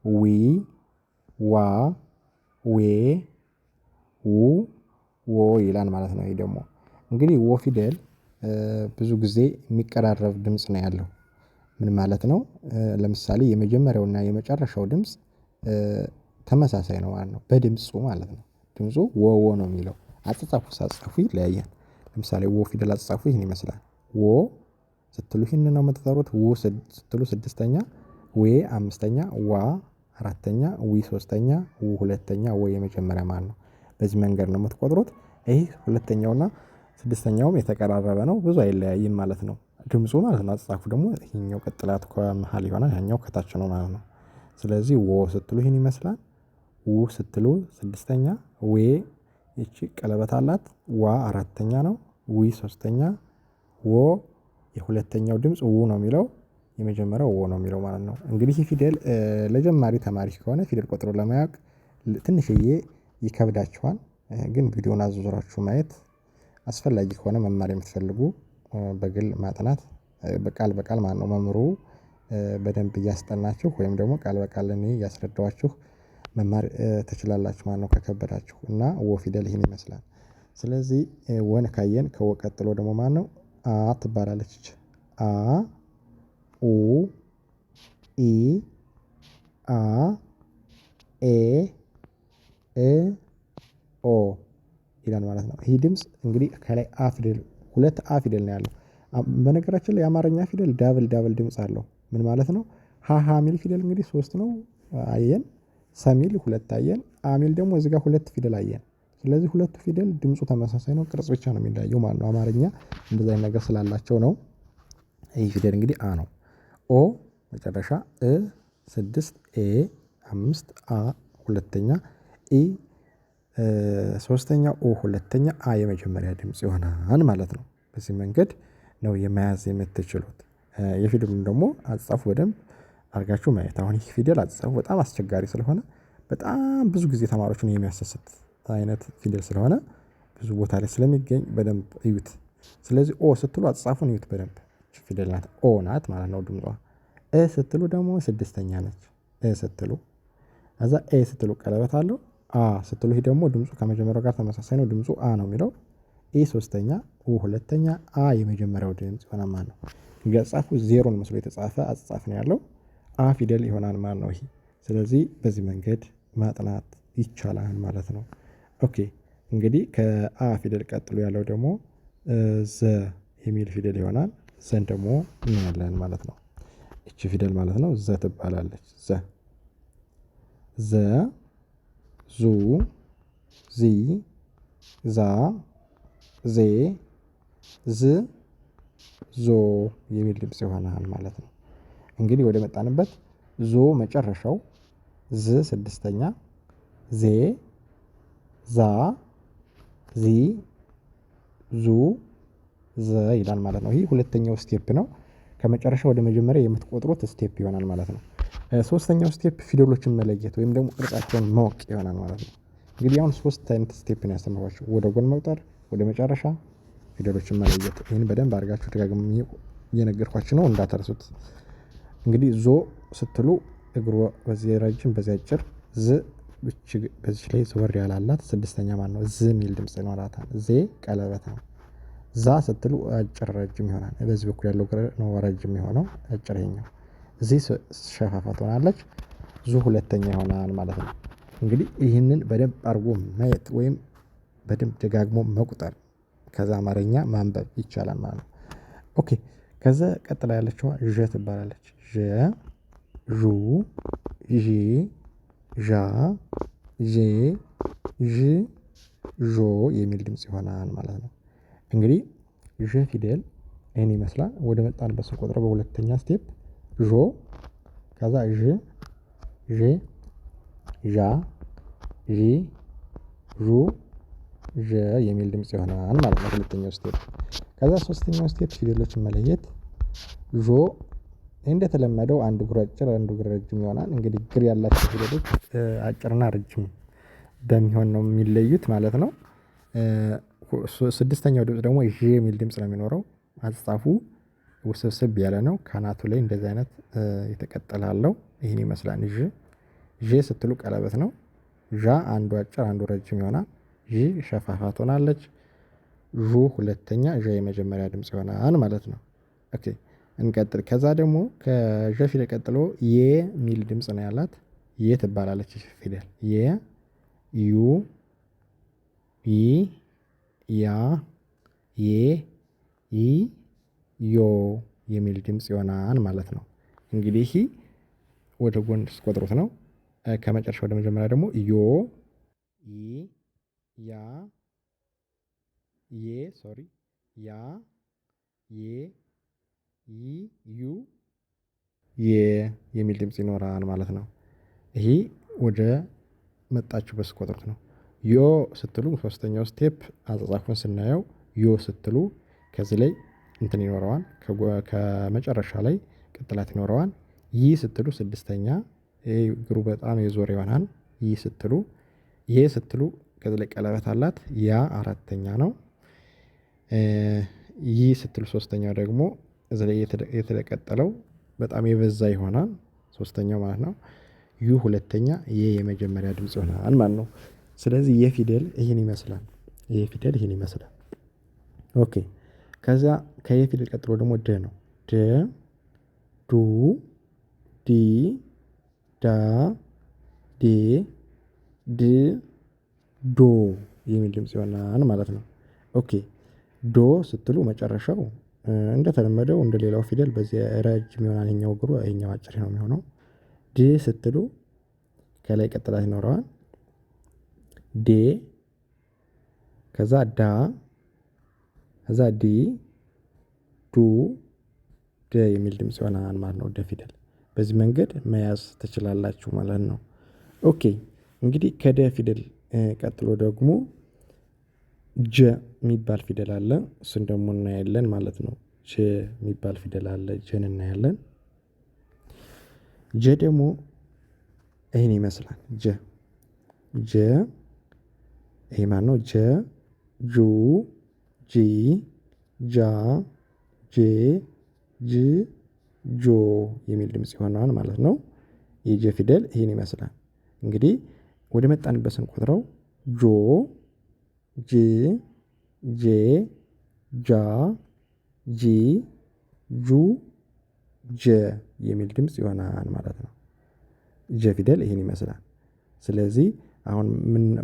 ዊ ዋ ዌ ው ዎ ይላል ማለት ነው። ይሄ ደግሞ እንግዲህ ወ ፊደል ብዙ ጊዜ የሚቀራረብ ድምጽ ነው ያለው። ምን ማለት ነው? ለምሳሌ የመጀመሪያውና የመጨረሻው ድምጽ ተመሳሳይ ነው ማለት ነው በድምፁ ማለት ነው። ድምፁ ወ ነው የሚለው አጻጻፉ ሳትጽፉ ይለያያል። ለምሳሌ ወ ፊደል አጻጻፉ ይሄን ይመስላል። ወ ስትሉ ይሄንን ነው የምትጠሩት። ው ስትሉ ስድስተኛ ዌ አምስተኛ ዋ አራተኛ ዊ ሶስተኛ ው ሁለተኛ ወ የመጀመሪያ ማለት ነው። በዚህ መንገድ ነው የምትቆጥሩት። ይሄ ሁለተኛውና ስድስተኛውም የተቀራረበ ነው ብዙ አይለያይም ማለት ነው። ድምፁ ማለት ነው። አጻጻፉ ደግሞ ይሄኛው ቀጥላት ከመሃል ይሆናል ያኛው ከታች ነው ማለት ነው። ስለዚህ ወ ስትሉ ይሄን ይመስላል። ው ስትሉ ስድስተኛ ዌ ይቺ ቀለበት አላት ዋ አራተኛ ነው ዊ ሶስተኛ ወ የሁለተኛው ድምጽ ው ነው የሚለው የመጀመሪያው ወ ነው የሚለው ማለት ነው። እንግዲህ ይህ ፊደል ለጀማሪ ተማሪ ከሆነ ፊደል ቆጥሮ ለማወቅ ትንሽዬ ይከብዳችኋል። ግን ቪዲዮውን አዙራችሁ ማየት አስፈላጊ ከሆነ መማር የምትፈልጉ በግል ማጥናት በቃል በቃል ማለት ነው መምህሩ በደንብ እያስጠናችሁ ወይም ደግሞ ቃል በቃል እኔ እያስረዳኋችሁ መማር ትችላላችሁ ማለት ነው። ከከበዳችሁ እና ወ ፊደል ይሄን ይመስላል። ስለዚህ ወን ካየን ከወ ቀጥሎ ደግሞ ማነው አ ትባላለች። አ ኡ ኢ አ ኤ እ ኦ ይላል ማለት ነው። ይህ ድምጽ እንግዲህ ከላይ አ ፊደል ሁለት አ ፊደል ነው ያለው። በነገራችን ላይ የአማርኛ ፊደል ዳብል ድምጽ አለው። ምን ማለት ነው? ሀ ሚል ፊደል እንግዲህ 3 ነው አየን። ሰ ሚል 2 አየን። አ ሚል ደግሞ እዚህ ጋር 2 ፊደል አየን። ስለዚህ ሁለቱ ፊደል ድምፁ ተመሳሳይ ነው ቅርጽ ብቻ ነው የሚለያየው ማለት ነው። አማርኛ እንደዛ አይነት ነገር ስላላቸው ነው። ይህ ፊደል እንግዲህ አ ነው። ኦ መጨረሻ እ 6 ኤ 5 አ ሁለተኛ ኢ ሶስተኛ ኦ ሁለተኛ አ የመጀመሪያ ድምጽ ይሆናል ማለት ነው። በዚህ መንገድ ነው የመያዝ የምትችሉት። የፊደሉን ደግሞ አጻጻፉ በደንብ አድርጋችሁ ማየት። አሁን ይህ ፊደል አጻጻፉ በጣም አስቸጋሪ ስለሆነ በጣም ብዙ ጊዜ ተማሪዎችን የሚያሳስት አይነት ፊደል ስለሆነ ብዙ ቦታ ላይ ስለሚገኝ በደንብ እዩት። ስለዚህ ኦ ስትሉ አጻጻፉን እዩት በደንብ ፊደል ናት ኦ ናት ማለት ነው ድምጿ። እ ስትሉ ደግሞ ስድስተኛ ነች። እ ስትሉ ከዛ ኤ ስትሉ ቀለበት አለው። አ ስትሉ ይሄ ደግሞ ድምፁ ከመጀመሪያው ጋር ተመሳሳይ ነው። ድምፁ አ ነው የሚለው። ኢ ሶስተኛ ኡ ሁለተኛ አ የመጀመሪያው ድምጽ ይሆናል ማለት ነው። እንግዲህ አጻጻፉ ዜሮን መስሎ የተጻፈ አጻጻፍ ነው ያለው። አ ፊደል ይሆናል ማለት ነው ይሄ። ስለዚህ በዚህ መንገድ ማጥናት ይቻላል ማለት ነው። ኦኬ እንግዲህ ከአ ፊደል ቀጥሎ ያለው ደግሞ ዘ የሚል ፊደል ይሆናል። ዘን ደግሞ እናያለን ማለት ነው። እቺ ፊደል ማለት ነው ዘ ትባላለች። ዘ ዙ ዚ ዛ ዜ ዝ ዞ የሚል ድምጽ ይሆናል ማለት ነው። እንግዲህ ወደ መጣንበት ዞ መጨረሻው ዝ ስድስተኛ ዜ ዛ ዚ ዙ ዘ ይላል ማለት ነው። ይህ ሁለተኛው ስቴፕ ነው። ከመጨረሻ ወደ መጀመሪያ የምትቆጥሩት ስቴፕ ይሆናል ማለት ነው። ሶስተኛው ስቴፕ ፊደሎችን መለየት ወይም ደግሞ ቅርጻቸውን ማወቅ ይሆናል ማለት ነው። እንግዲህ አሁን 3 አይነት ስቴፕ ነው ያስተማርኳችሁ። ወደ ጎን መቁጠር፣ ወደ መጨረሻ ፊደሎችን መለየት። ይህን በደንብ አድርጋችሁ ደጋግሜ እየነገርኳችሁ ነው እንዳትረሱት። እንግዲህ ዞ ስትሉ እግሩ በዚህ ረጅም በዚህ አጭር ዝ በዚች ላይ ዘወር ያላላት ስድስተኛ ማን ነው? ዝ የሚል ድምጽ ይኖራታል። ዜ ቀለበት ነው። ዛ ስትሉ አጭር ረጅም ይሆናል። በዚህ በኩል ያለው ነው ረጅም የሆነው አጭር ይሄኛው። እዚህ ሸፋፋ ትሆናለች። ዙ ሁለተኛ ይሆናል ማለት ነው። እንግዲህ ይህንን በደንብ አድርጎ ማየት ወይም በደንብ ደጋግሞ መቁጠር ከዛ አማርኛ ማንበብ ይቻላል ማለት ነው። ኦኬ ከዛ ቀጥላ ያለችዋ ዠ ትባላለች። ዠ ዡ ዢ ዣ ዤ ዥ ዦ የሚል ድምጽ ይሆናል ማለት ነው። እንግዲህ ዠ ፊደል ይህን ይመስላል። ወደ መጣንበት ስንቆጥረው በሁለተኛ ስቴፕ ዦ ከዛ ዥ ዤ ዣ ዢ ዡ ዠ የሚል ድምጽ ይሆናል ማለት ነው። ሁለተኛው ስቴፕ። ከዛ ሶስተኛው ስቴፕ ፊደሎችን መለየት ዦ እንደተለመደው አንድ እግሩ አጭር አንድ እግሩ ረጅም ይሆናል። እንግዲህ እግር ያላቸው ፊደሎች አጭርና ረጅም በሚሆን ነው የሚለዩት ማለት ነው። ስድስተኛው ድምጽ ደግሞ ዤ የሚል ድምጽ ነው የሚኖረው። አጻጻፉ ውስብስብ ያለ ነው። ካናቱ ላይ እንደዚህ አይነት የተቀጠለ አለው። ይህን ይመስላል ዥ ዤ ስትሉ ቀለበት ነው። ዣ አንዱ አጭር አንዱ ረጅም ይሆናል። ዢ ሸፋፋ ትሆናለች። ዡ ሁለተኛ ዣ የመጀመሪያ ድምጽ ይሆናል ማለት ነው። ኦኬ እንቀጥል። ከዛ ደግሞ ከዠ ፊደል ቀጥሎ የ የሚል ድምጽ ነው ያላት። የ ትባላለች ፊደል የ ዩ ይ ያ ዬ ይ ዮ የሚል ድምጽ ይሆናል ማለት ነው። እንግዲህ ወደ ጎን ስትቆጥሩት ነው። ከመጨረሻ ወደ መጀመሪያ ደግሞ ዮ ይ ያ ዬ ያ ዬ ይ ዩ የ የሚል ድምጽ ይኖራል ማለት ነው። ይሄ ወደ መጣችሁበት ስትቆጥሩት ነው። ዮ ስትሉ ሶስተኛው ስቴፕ አጻጻፉን ስናየው ዮ ስትሉ ከዚህ ላይ እንትን ይኖረዋል። ከመጨረሻ ላይ ቅጥላት ይኖረዋል። ይ ስትሉ ስድስተኛ ይሄ እግሩ በጣም የዞረ ይሆናል። ይ ስትሉ ይሄ ስትሉ ከዚህ ላይ ቀለበት አላት። ያ አራተኛ ነው። ይ ስትሉ ሶስተኛው ደግሞ እዚህ ላይ የተቀጠለው በጣም የበዛ ይሆናል። ሶስተኛው ማለት ነው። ዩ ሁለተኛ የ የመጀመሪያ ድምጽ ይሆናል ማለት ነው። ስለዚህ የፊደል ይህን ይመስላል። የፊደል ይህን ይመስላል። ኦኬ ከዛ ከየፊደል ቀጥሎ ደግሞ ደ ነው። ደ ዱ ዲ ዳ ዴ ድ ዶ የሚል ድምጽ ይሆናል ማለት ነው። ኦኬ ዶ ስትሉ መጨረሻው እንደተለመደው እንደሌላው ፊደል በዚህ ረጅም ይሆናል። ይሄኛው እግሩ ይሄኛው አጭር ነው የሚሆነው። ድ ስትሉ ከላይ ቅጥላት ይኖረዋል። ዴ ከዛ ዳ ከዛ ዲ ዱ ደ የሚል ድምጽ ይሆናል ማለት ነው። ደ ፊደል በዚህ መንገድ መያዝ ትችላላችሁ ማለት ነው። ኦኬ እንግዲህ ከደ ፊደል ቀጥሎ ደግሞ ጀ የሚባል ፊደል አለ። እሱን ደግሞ እናያለን ማለት ነው። ጀ የሚባል ፊደል አለ። ጀን እናያለን። ጀ ደግሞ ይሄን ይመስላል። ጀ ጀ ይሄ ማነው? ጀ ጁ ጂ ጃ ጄ ጅ ጆ የሚል ድምጽ ይሆናል ማለት ነው። የጀ ፊደል ይሄን ይመስላል። እንግዲህ ወደ መጣንበት ስንቆጥረው ጆ ጂ ጄ ጃ ጂ ጁ ጀ የሚል ድምጽ ይሆናል ማለት ነው። ጀ ፊደል ይሄን ይመስላል። ስለዚህ አሁን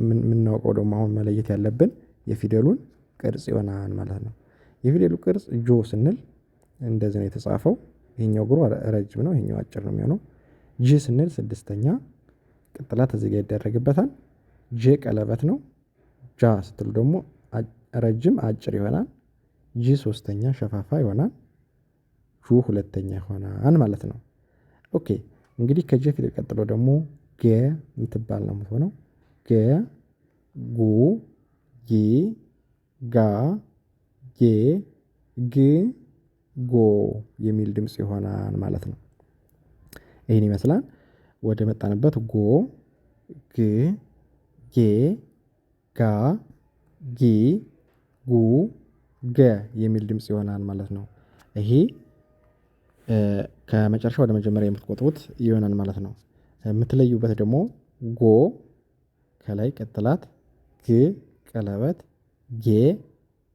የምናውቀው ደግሞ አሁን መለየት ያለብን የፊደሉን ቅርጽ ይሆናል ማለት ነው። የፊደሉ ቅርጽ ጆ ስንል እንደዚህ ነው የተጻፈው። ይሄኛው እግሩ ረጅም ነው፣ ይሄኛው አጭር ነው የሚሆነው። ጂ ስንል ስድስተኛ ቅጥላት እዚህ ጋር ይደረግበታል። ጄ ቀለበት ነው። ጃ ስትሉ ደግሞ ረጅም አጭር ይሆናል። ጂ ሶስተኛ ሸፋፋ ይሆናል። ጁ ሁለተኛ ይሆናል ማለት ነው። ኦኬ እንግዲህ ከጀ ፊደል ቀጥሎ ደግሞ ገ የምትባል ነው የምትሆነው። ገ ጉ ጊ ጋ ጌ ግ ጎ የሚል ድምጽ ይሆናል ማለት ነው። ይህን ይመስላል። ወደ መጣንበት ጎ ግ ጌ ጋ ጊ ጉ ገ የሚል ድምጽ ይሆናል ማለት ነው። ይሄ ከመጨረሻ ወደ መጀመሪያ የምትቆጥሩት ይሆናል ማለት ነው። የምትለዩበት ደግሞ ጎ ከላይ ቀጥላት ግ ቀለበት ጌ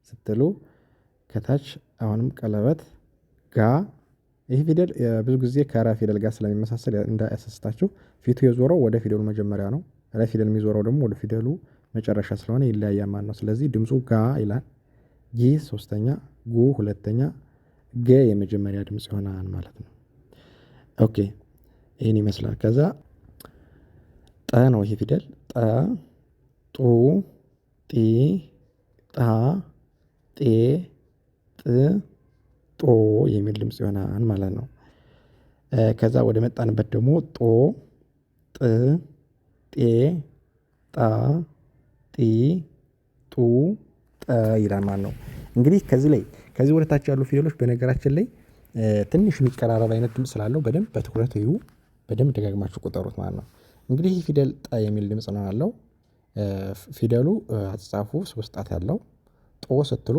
ስትሉ ከታች አሁንም ቀለበት ጋ። ይህ ፊደል ብዙ ጊዜ ከረ ፊደል ጋር ስለሚመሳሰል እንዳያሳስታችሁ ፊቱ የዞረው ወደ ፊደሉ መጀመሪያ ነው። ረ ፊደል የሚዞረው ደግሞ ወደ ፊደሉ መጨረሻ ስለሆነ ይለያያል ማለት ነው። ስለዚህ ድምፁ ጋ ይላል። ጊ ሶስተኛ፣ ጉ ሁለተኛ፣ ገ የመጀመሪያ ድምጽ ይሆናል ማለት ነው። ኦኬ ይህን ይመስላል። ከዛ ጠ ነው ይሄ ፊደል ጠ ጡ ጢ ጣ ጤ ጥ ጦ የሚል ድምጽ ይሆናል ማለት ነው። ከዛ ወደ መጣንበት ደግሞ ጦ ጥ ጤ ጣ ጢ ጡ ጠ ይላል ማለት ነው። እንግዲህ ከዚህ ወደ ታች ያሉ ፊደሎች በነገራችን ላይ ትንሽ የሚቀራረብ አይነት ድምጽ ስላለው በደንብ በትኩረት እዩ። በደንብ ደጋግማችሁ ቁጠሩት ማለት ነው። እንግዲህ ይህ ፊደል ጠ የሚል ድምጽ ነው ያለው። ፊደሉ አጻጻፉ 3 ጣት ያለው ጦ ስትሉ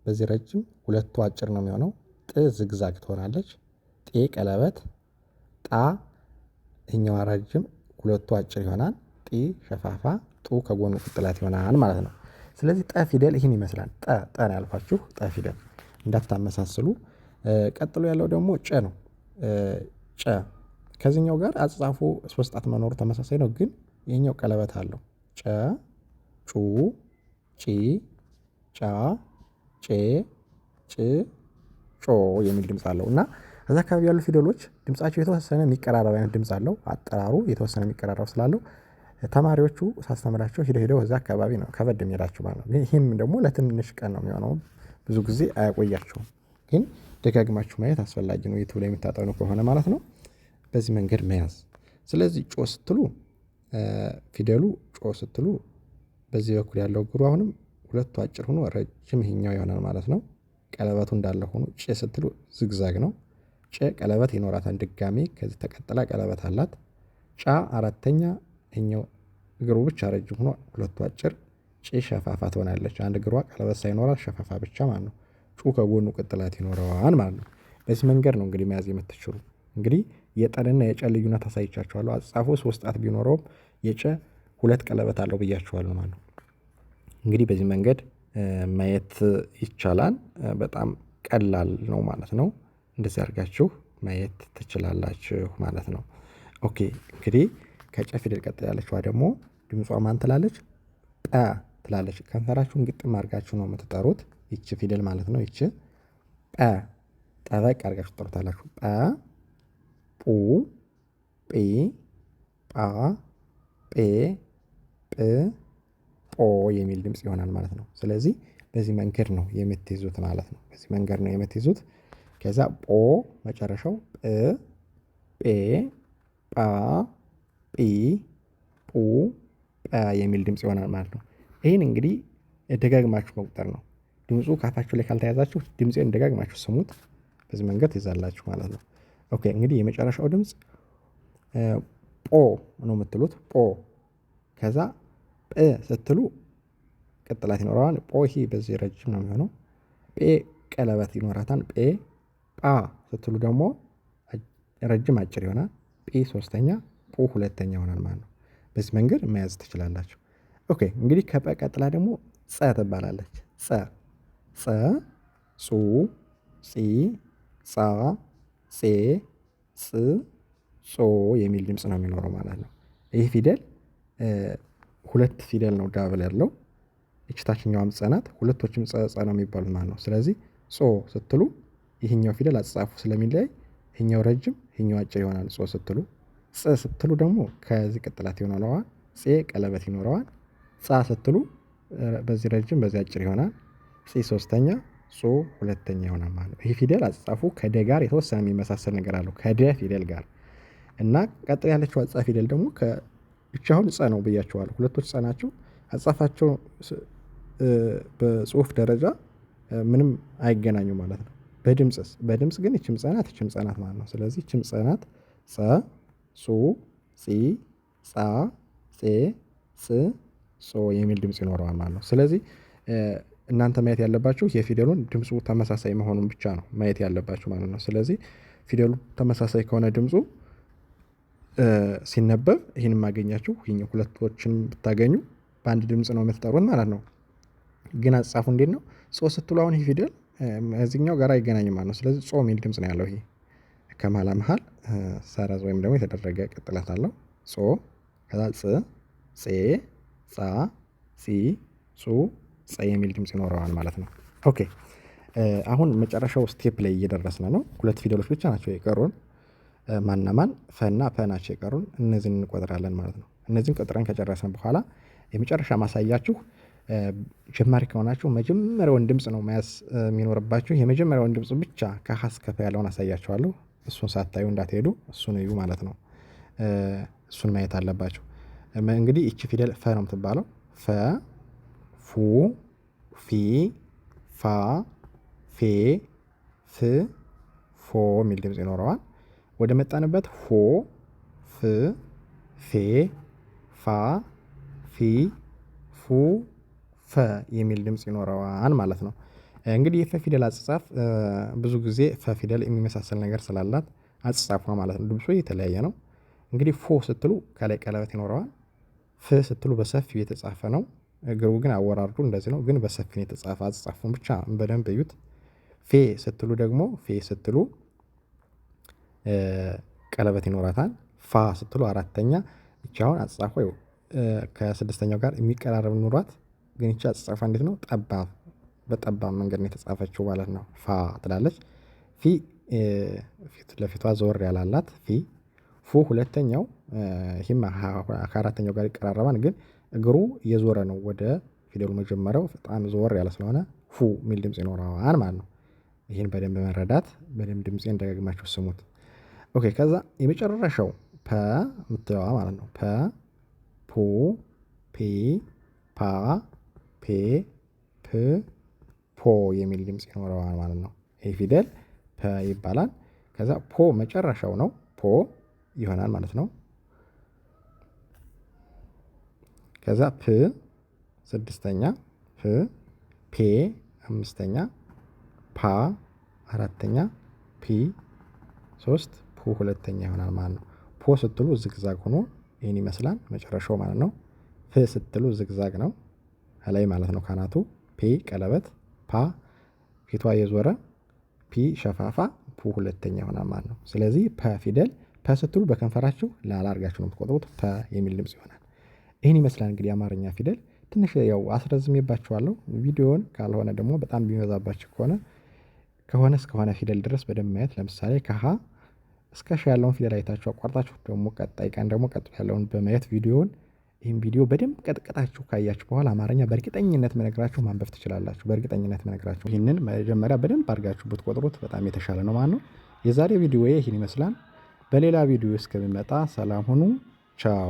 በዚህ ረጅም ሁለቱ አጭር ነው የሚሆነው። ጥ ዝግዛግ ትሆናለች። ጤ ቀለበት ጣ ይሄኛው ረጅም ሁለቱ አጭር ይሆናል። ጢ ሸፋፋ ጡ ከጎኑ ቅጥላት ይሆናል ማለት ነው። ስለዚህ ጠ ፊደል ይህን ይመስላል። ጠ ነው ያልኳችሁ ጠ ፊደል እንዳታመሳስሉ። ቀጥሎ ያለው ደግሞ ጨ ነው። ጨ ከዚህኛው ጋር አጻጻፉ 3 ጣት መኖሩ ተመሳሳይ ነው፣ ግን ይሄኛው ቀለበት አለው። ጨ ጩ ጪ ጫ ጬ ጭ ጮ የሚል ድምጽ አለው እና እዛ አካባቢ ያሉ ፊደሎች ድምጻቸው የተወሰነ የሚቀራረብ አይነት ድምጽ አለው። አጠራሩ የተወሰነ የሚቀራረብ ስላለው ተማሪዎቹ ሳስተምራቸው ሄደው እዛ አካባቢ ነው ከበድ የሚላቸው ማለት ነው። ግን ይህም ደግሞ ለትንሽ ቀን ነው የሚሆነው፣ ብዙ ጊዜ አያቆያቸውም። ግን ደጋግማችሁ ማየት አስፈላጊ ነው ዩቲዩብ ላይ የምታጠኑ ከሆነ ማለት ነው። በዚህ መንገድ መያዝ። ስለዚህ ጮ ስትሉ ፊደሉ ጮ ስትሉ በዚህ በኩል ያለው እግሩ አሁንም ሁለቱ አጭር ሆኖ ረጅም ይሄኛው ይሆናል ማለት ነው። ቀለበቱ እንዳለ ሆኖ ጭ ስትሉ ዝግዛግ ነው። ጭ ቀለበት ይኖራታል ድጋሜ ከዚህ ተቀጥላ ቀለበት አላት። ጫ አራተኛ ይሄኛው እግሩ ብቻ ረጅም ሆኖ ሁለቱ አጭር ጭ ሸፋፋ ትሆናለች። አንድ እግሯ ቀለበት ሳይኖራት ሸፋፋ ብቻ ማለት ነው። ጩ ከጎኑ ቅጥላት ይኖረዋል ማለት ነው። በዚህ መንገድ ነው እንግዲህ መያዝ የምትችሉ። እንግዲህ የጠንና የጨ ልዩነት አሳይቻችኋለሁ። አጻጻፉ 3 ጣት ቢኖረውም የጨ 2 ቀለበት አለው ብያችኋለሁ ማለት ነው። እንግዲህ በዚህ መንገድ ማየት ይቻላል። በጣም ቀላል ነው ማለት ነው። እንደዚህ አድርጋችሁ ማየት ትችላላችሁ ማለት ነው። ኦኬ እንግዲህ ከጨ ፊደል ቀጥላ ያለችዋ ደግሞ ድምጿ ማን ትላለች? ጠ ትላለች። ከንፈራችሁን ግጥም አድርጋችሁ ነው የምትጠሩት። ይቺ ፊደል ማለት ነው። ይቺ ጠ ጠበቅ አድርጋችሁ ትጠሩታላችሁ። ጠ ปูጲ ጳ ጴ ጵ ጶ የሚል ድምጽ ይሆናል ማለት ነው። ስለዚህ በዚህ መንገድ ነው የምትይዙት ማለት ነው። በዚህ መንገድ ነው የምትይዙት። ከዛ ጶ መጨረሻው ጵ ጴ ጳ ጲ ጱ ጰ የሚል ድምጽ ይሆናል ማለት ነው። ይህን እንግዲህ ደጋግማችሁ መቁጠር ነው። ድምፁ ካፋችሁ ላይ ካልተያዛችሁ ድምፄን ደጋግማችሁ ስሙት። በዚህ መንገድ ትይዛላችሁ ማለት ነው። ኦኬ እንግዲህ የመጨረሻው ድምጽ ጶ ነው የምትሉት። ጶ ከዛ ጵ ስትሉ ቅጥላት ይኖረዋል። ጶ ይሄ በዚህ ረጅም ነው የሚሆነው። ጴ ቀለበት ይኖራታል። ጴ ጳ ስትሉ ደግሞ ረጅም አጭር ይሆናል። ጲ ሶስተኛ ፑ ሁለተኛ ይሆናል ማለት ነው። በዚህ መንገድ መያዝ ትችላላችሁ። ኦኬ እንግዲህ ከጰ ቀጥላ ደግሞ ጸ ትባላለች። ጸ ጸ ጹ ጺ ጻ ጼ ጽ ጾ የሚል ድምጽ ነው የሚኖረው ማለት ነው። ይህ ፊደል 2 ፊደል ነው ዳብል ያለው። ይቺ ታችኛዋም ጸ ናት። ሁለቶችም ጸ ነው የሚባሉት ማለት ነው። ስለዚህ ጾ ስትሉ ይሄኛው ፊደል አጻጻፉ ስለሚለያይ ይሄኛው ረጅም ይሄኛው አጭር ይሆናል። ጾ ስትሉ ጽ ስትሉ ደግሞ ከዚህ ቅጥላት ይሆናል። ጼ ቀለበት ይኖረዋል። ጻ ስትሉ በዚህ ረጅም በዚህ አጭር ይሆናል። ጺ ሶስተኛ ጾ ሁለተኛ ይሆናል ማለት ነው። ይህ ፊደል አጻጻፉ ከደ ጋር የተወሰነ የሚመሳሰል ነገር አለው ከደ ፊደል ጋር እና ቀጥላ ያለችው ጸ ፊደል ደግሞ ብቻ አሁን ጸ ነው ብያቸዋለሁ። ሁለቶች ጸ ናቸው። አጻጻፋቸው በጽሁፍ ደረጃ ምንም አይገናኙ ማለት ነው። በድምጽ ግን ይችም ጸ ናት ይችም ጸ ናት ማለት ነው። ስለዚህ ይችም ጸ ናት። ጸ ጹ ጺ ጻ ጼ ጽ ጾ የሚል ድምጽ ይኖረዋል ማለት ነው። ስለዚህ እናንተ ማየት ያለባችሁ የፊደሉን ድምፁ ተመሳሳይ መሆኑን ብቻ ነው ማየት ያለባችሁ ማለት ነው። ስለዚህ ፊደሉ ተመሳሳይ ከሆነ ድምፁ ሲነበብ ይህን ማገኛችሁ ሁለቶችን ብታገኙ በአንድ ድምፅ ነው የምትጠሩት ማለት ነው። ግን አጻፉ እንዴት ነው? ጾ ስትሉ አሁን ይህ ፊደል እዚህኛው ጋር አይገናኝም ማለት ነው። ስለዚህ ጾ የሚል ድምፅ ነው ያለው። ይሄ ከመሃል መሃል ሰረዝ ወይም ደግሞ የተደረገ ቅጥለት አለው። ጾ ከዛ ጽ ጼ ጻ ጺ ጹ ጸ የሚል ድምፅ ይኖረዋል ማለት ነው። ኦኬ አሁን መጨረሻው ስቴፕ ላይ እየደረስን ነው። ሁለት ፊደሎች ብቻ ናቸው የቀሩን። ማንና ማን? ፈና ፐ ናቸው የቀሩን። እነዚህን እንቆጥራለን ማለት ነው። እነዚህን ቆጥረን ከጨረስን በኋላ የመጨረሻ ማሳያችሁ ጀማሪ ከሆናችሁ መጀመሪያውን ድምፅ ነው መያዝ የሚኖርባችሁ። የመጀመሪያውን ድምፅ ብቻ ከሀ እስከ ፐ ያለውን አሳያችኋለሁ። እሱን ሳታዩ እንዳትሄዱ፣ እሱን እዩ ማለት ነው። እሱን ማየት አለባችሁ። እንግዲህ ይቺ ፊደል ፈ ነው የምትባለው። ፈ ፉ ፊ ፋ ፌ ፍ ፎ የሚል ድምፅ ይኖረዋል። ወደ መጣንበት ፎ ፍ ፌ ፋ ፊ ፉ ፈ የሚል ድምፅ ይኖረዋል ማለት ነው። እንግዲህ የፈ ፊደል አጻጻፍ ብዙ ጊዜ ፈ ፊደል የሚመሳሰል ነገር ስላላት አጻጻፏ ማለት ነው ድምፁ የተለያየ ነው። እንግዲህ ፎ ስትሉ ከላይ ቀለበት ይኖረዋል። ፍ ስትሉ በሰፊው የተጻፈ ነው። እግሩ ግን አወራርዱ እንደዚህ ነው፣ ግን በሰፊው የተጻፈ አጻጻፉን ብቻ በደንብ እዩት። ፌ ስትሉ ደግሞ ፌ ስትሉ ቀለበት ይኖራታል። ፋ ስትሉ አራተኛ። ይቺ አሁን አጻጻፏ ከስድስተኛው ጋር የሚቀራረብ ኑሯት፣ ግን ይቺ አጻጻፏ እንዴት ነው? ጠባብ፣ በጠባብ መንገድ ነው የተጻፈችው ማለት ነው። ፋ ትላለች። ፊ ፊት ለፊቷ ዘወር ያላላት ፊ። ፉ ሁለተኛው፣ ይህም ከአራተኛው ጋር ይቀራረባል፣ ግን እግሩ እየዞረ ነው ወደ ፊደሉ መጀመሪያው በጣም ዘወር ያለ ስለሆነ ፉ የሚል ድምፅ ይኖረዋል ማለት ነው። ይህን በደንብ መረዳት፣ በደንብ ድምፄን ደጋግማችሁ ስሙት። ኦኬ ከዛ የመጨረሻው ፐ የምትለዋ ማለት ነው። ፐ ፑ ፒ ፓ ፔ ፕ ፖ የሚል ድምፅ ይኖረዋል ማለት ነው። ይህ ፊደል ፐ ይባላል። ከዛ ፖ መጨረሻው ነው፣ ፖ ይሆናል ማለት ነው። ከዛ ፕ ስድስተኛ፣ ፕ ፔ አምስተኛ፣ ፓ አራተኛ፣ ፒ ሶስት፣ ፑ ሁለተኛ ይሆናል ማለት ነው። ፖ ስትሉ ዝግዛግ ሆኖ ይህን ይመስላል መጨረሻው ማለት ነው። ፕ ስትሉ ዝግዛግ ነው ከላይ ማለት ነው ካናቱ። ፔ ቀለበት፣ ፓ ፊቷ የዞረ፣ ፒ ሸፋፋ፣ ፑ ሁለተኛ ይሆናል ማለት ነው። ስለዚህ ፐ ፊደል ፐ ስትሉ በከንፈራችሁ ላላ አድርጋችሁ ነው የምትቆጥሩት። ፐ የሚል ድምፅ ይሆናል። ይህን ይመስላል እንግዲህ የአማርኛ ፊደል። ትንሽ ያው አስረዝሜባችኋለሁ ቪዲዮውን። ካልሆነ ደግሞ በጣም ቢበዛባችሁ ከሆነ እስከሆነ ፊደል ድረስ በደንብ ማየት። ለምሳሌ ከሀ እስከ ሸ ያለውን ፊደል አይታችሁ አቋርጣችሁ ደግሞ ቀጣይ ቀን ደግሞ ቀጥሎ ያለውን በማየት ቪዲዮውን ይህም ቪዲዮ በደንብ ቀጥቅጣችሁ ካያችሁ በኋላ አማርኛ በእርግጠኝነት መነግራችሁ ማንበብ ትችላላችሁ። በእርግጠኝነት መነግራችሁ ይህንን መጀመሪያ በደንብ አድርጋችሁ ብትቆጥሩት በጣም የተሻለ ነው ማለት ነው። የዛሬ ቪዲዮ ይህን ይመስላል። በሌላ ቪዲዮ እስከሚመጣ ሰላም ሁኑ። ቻው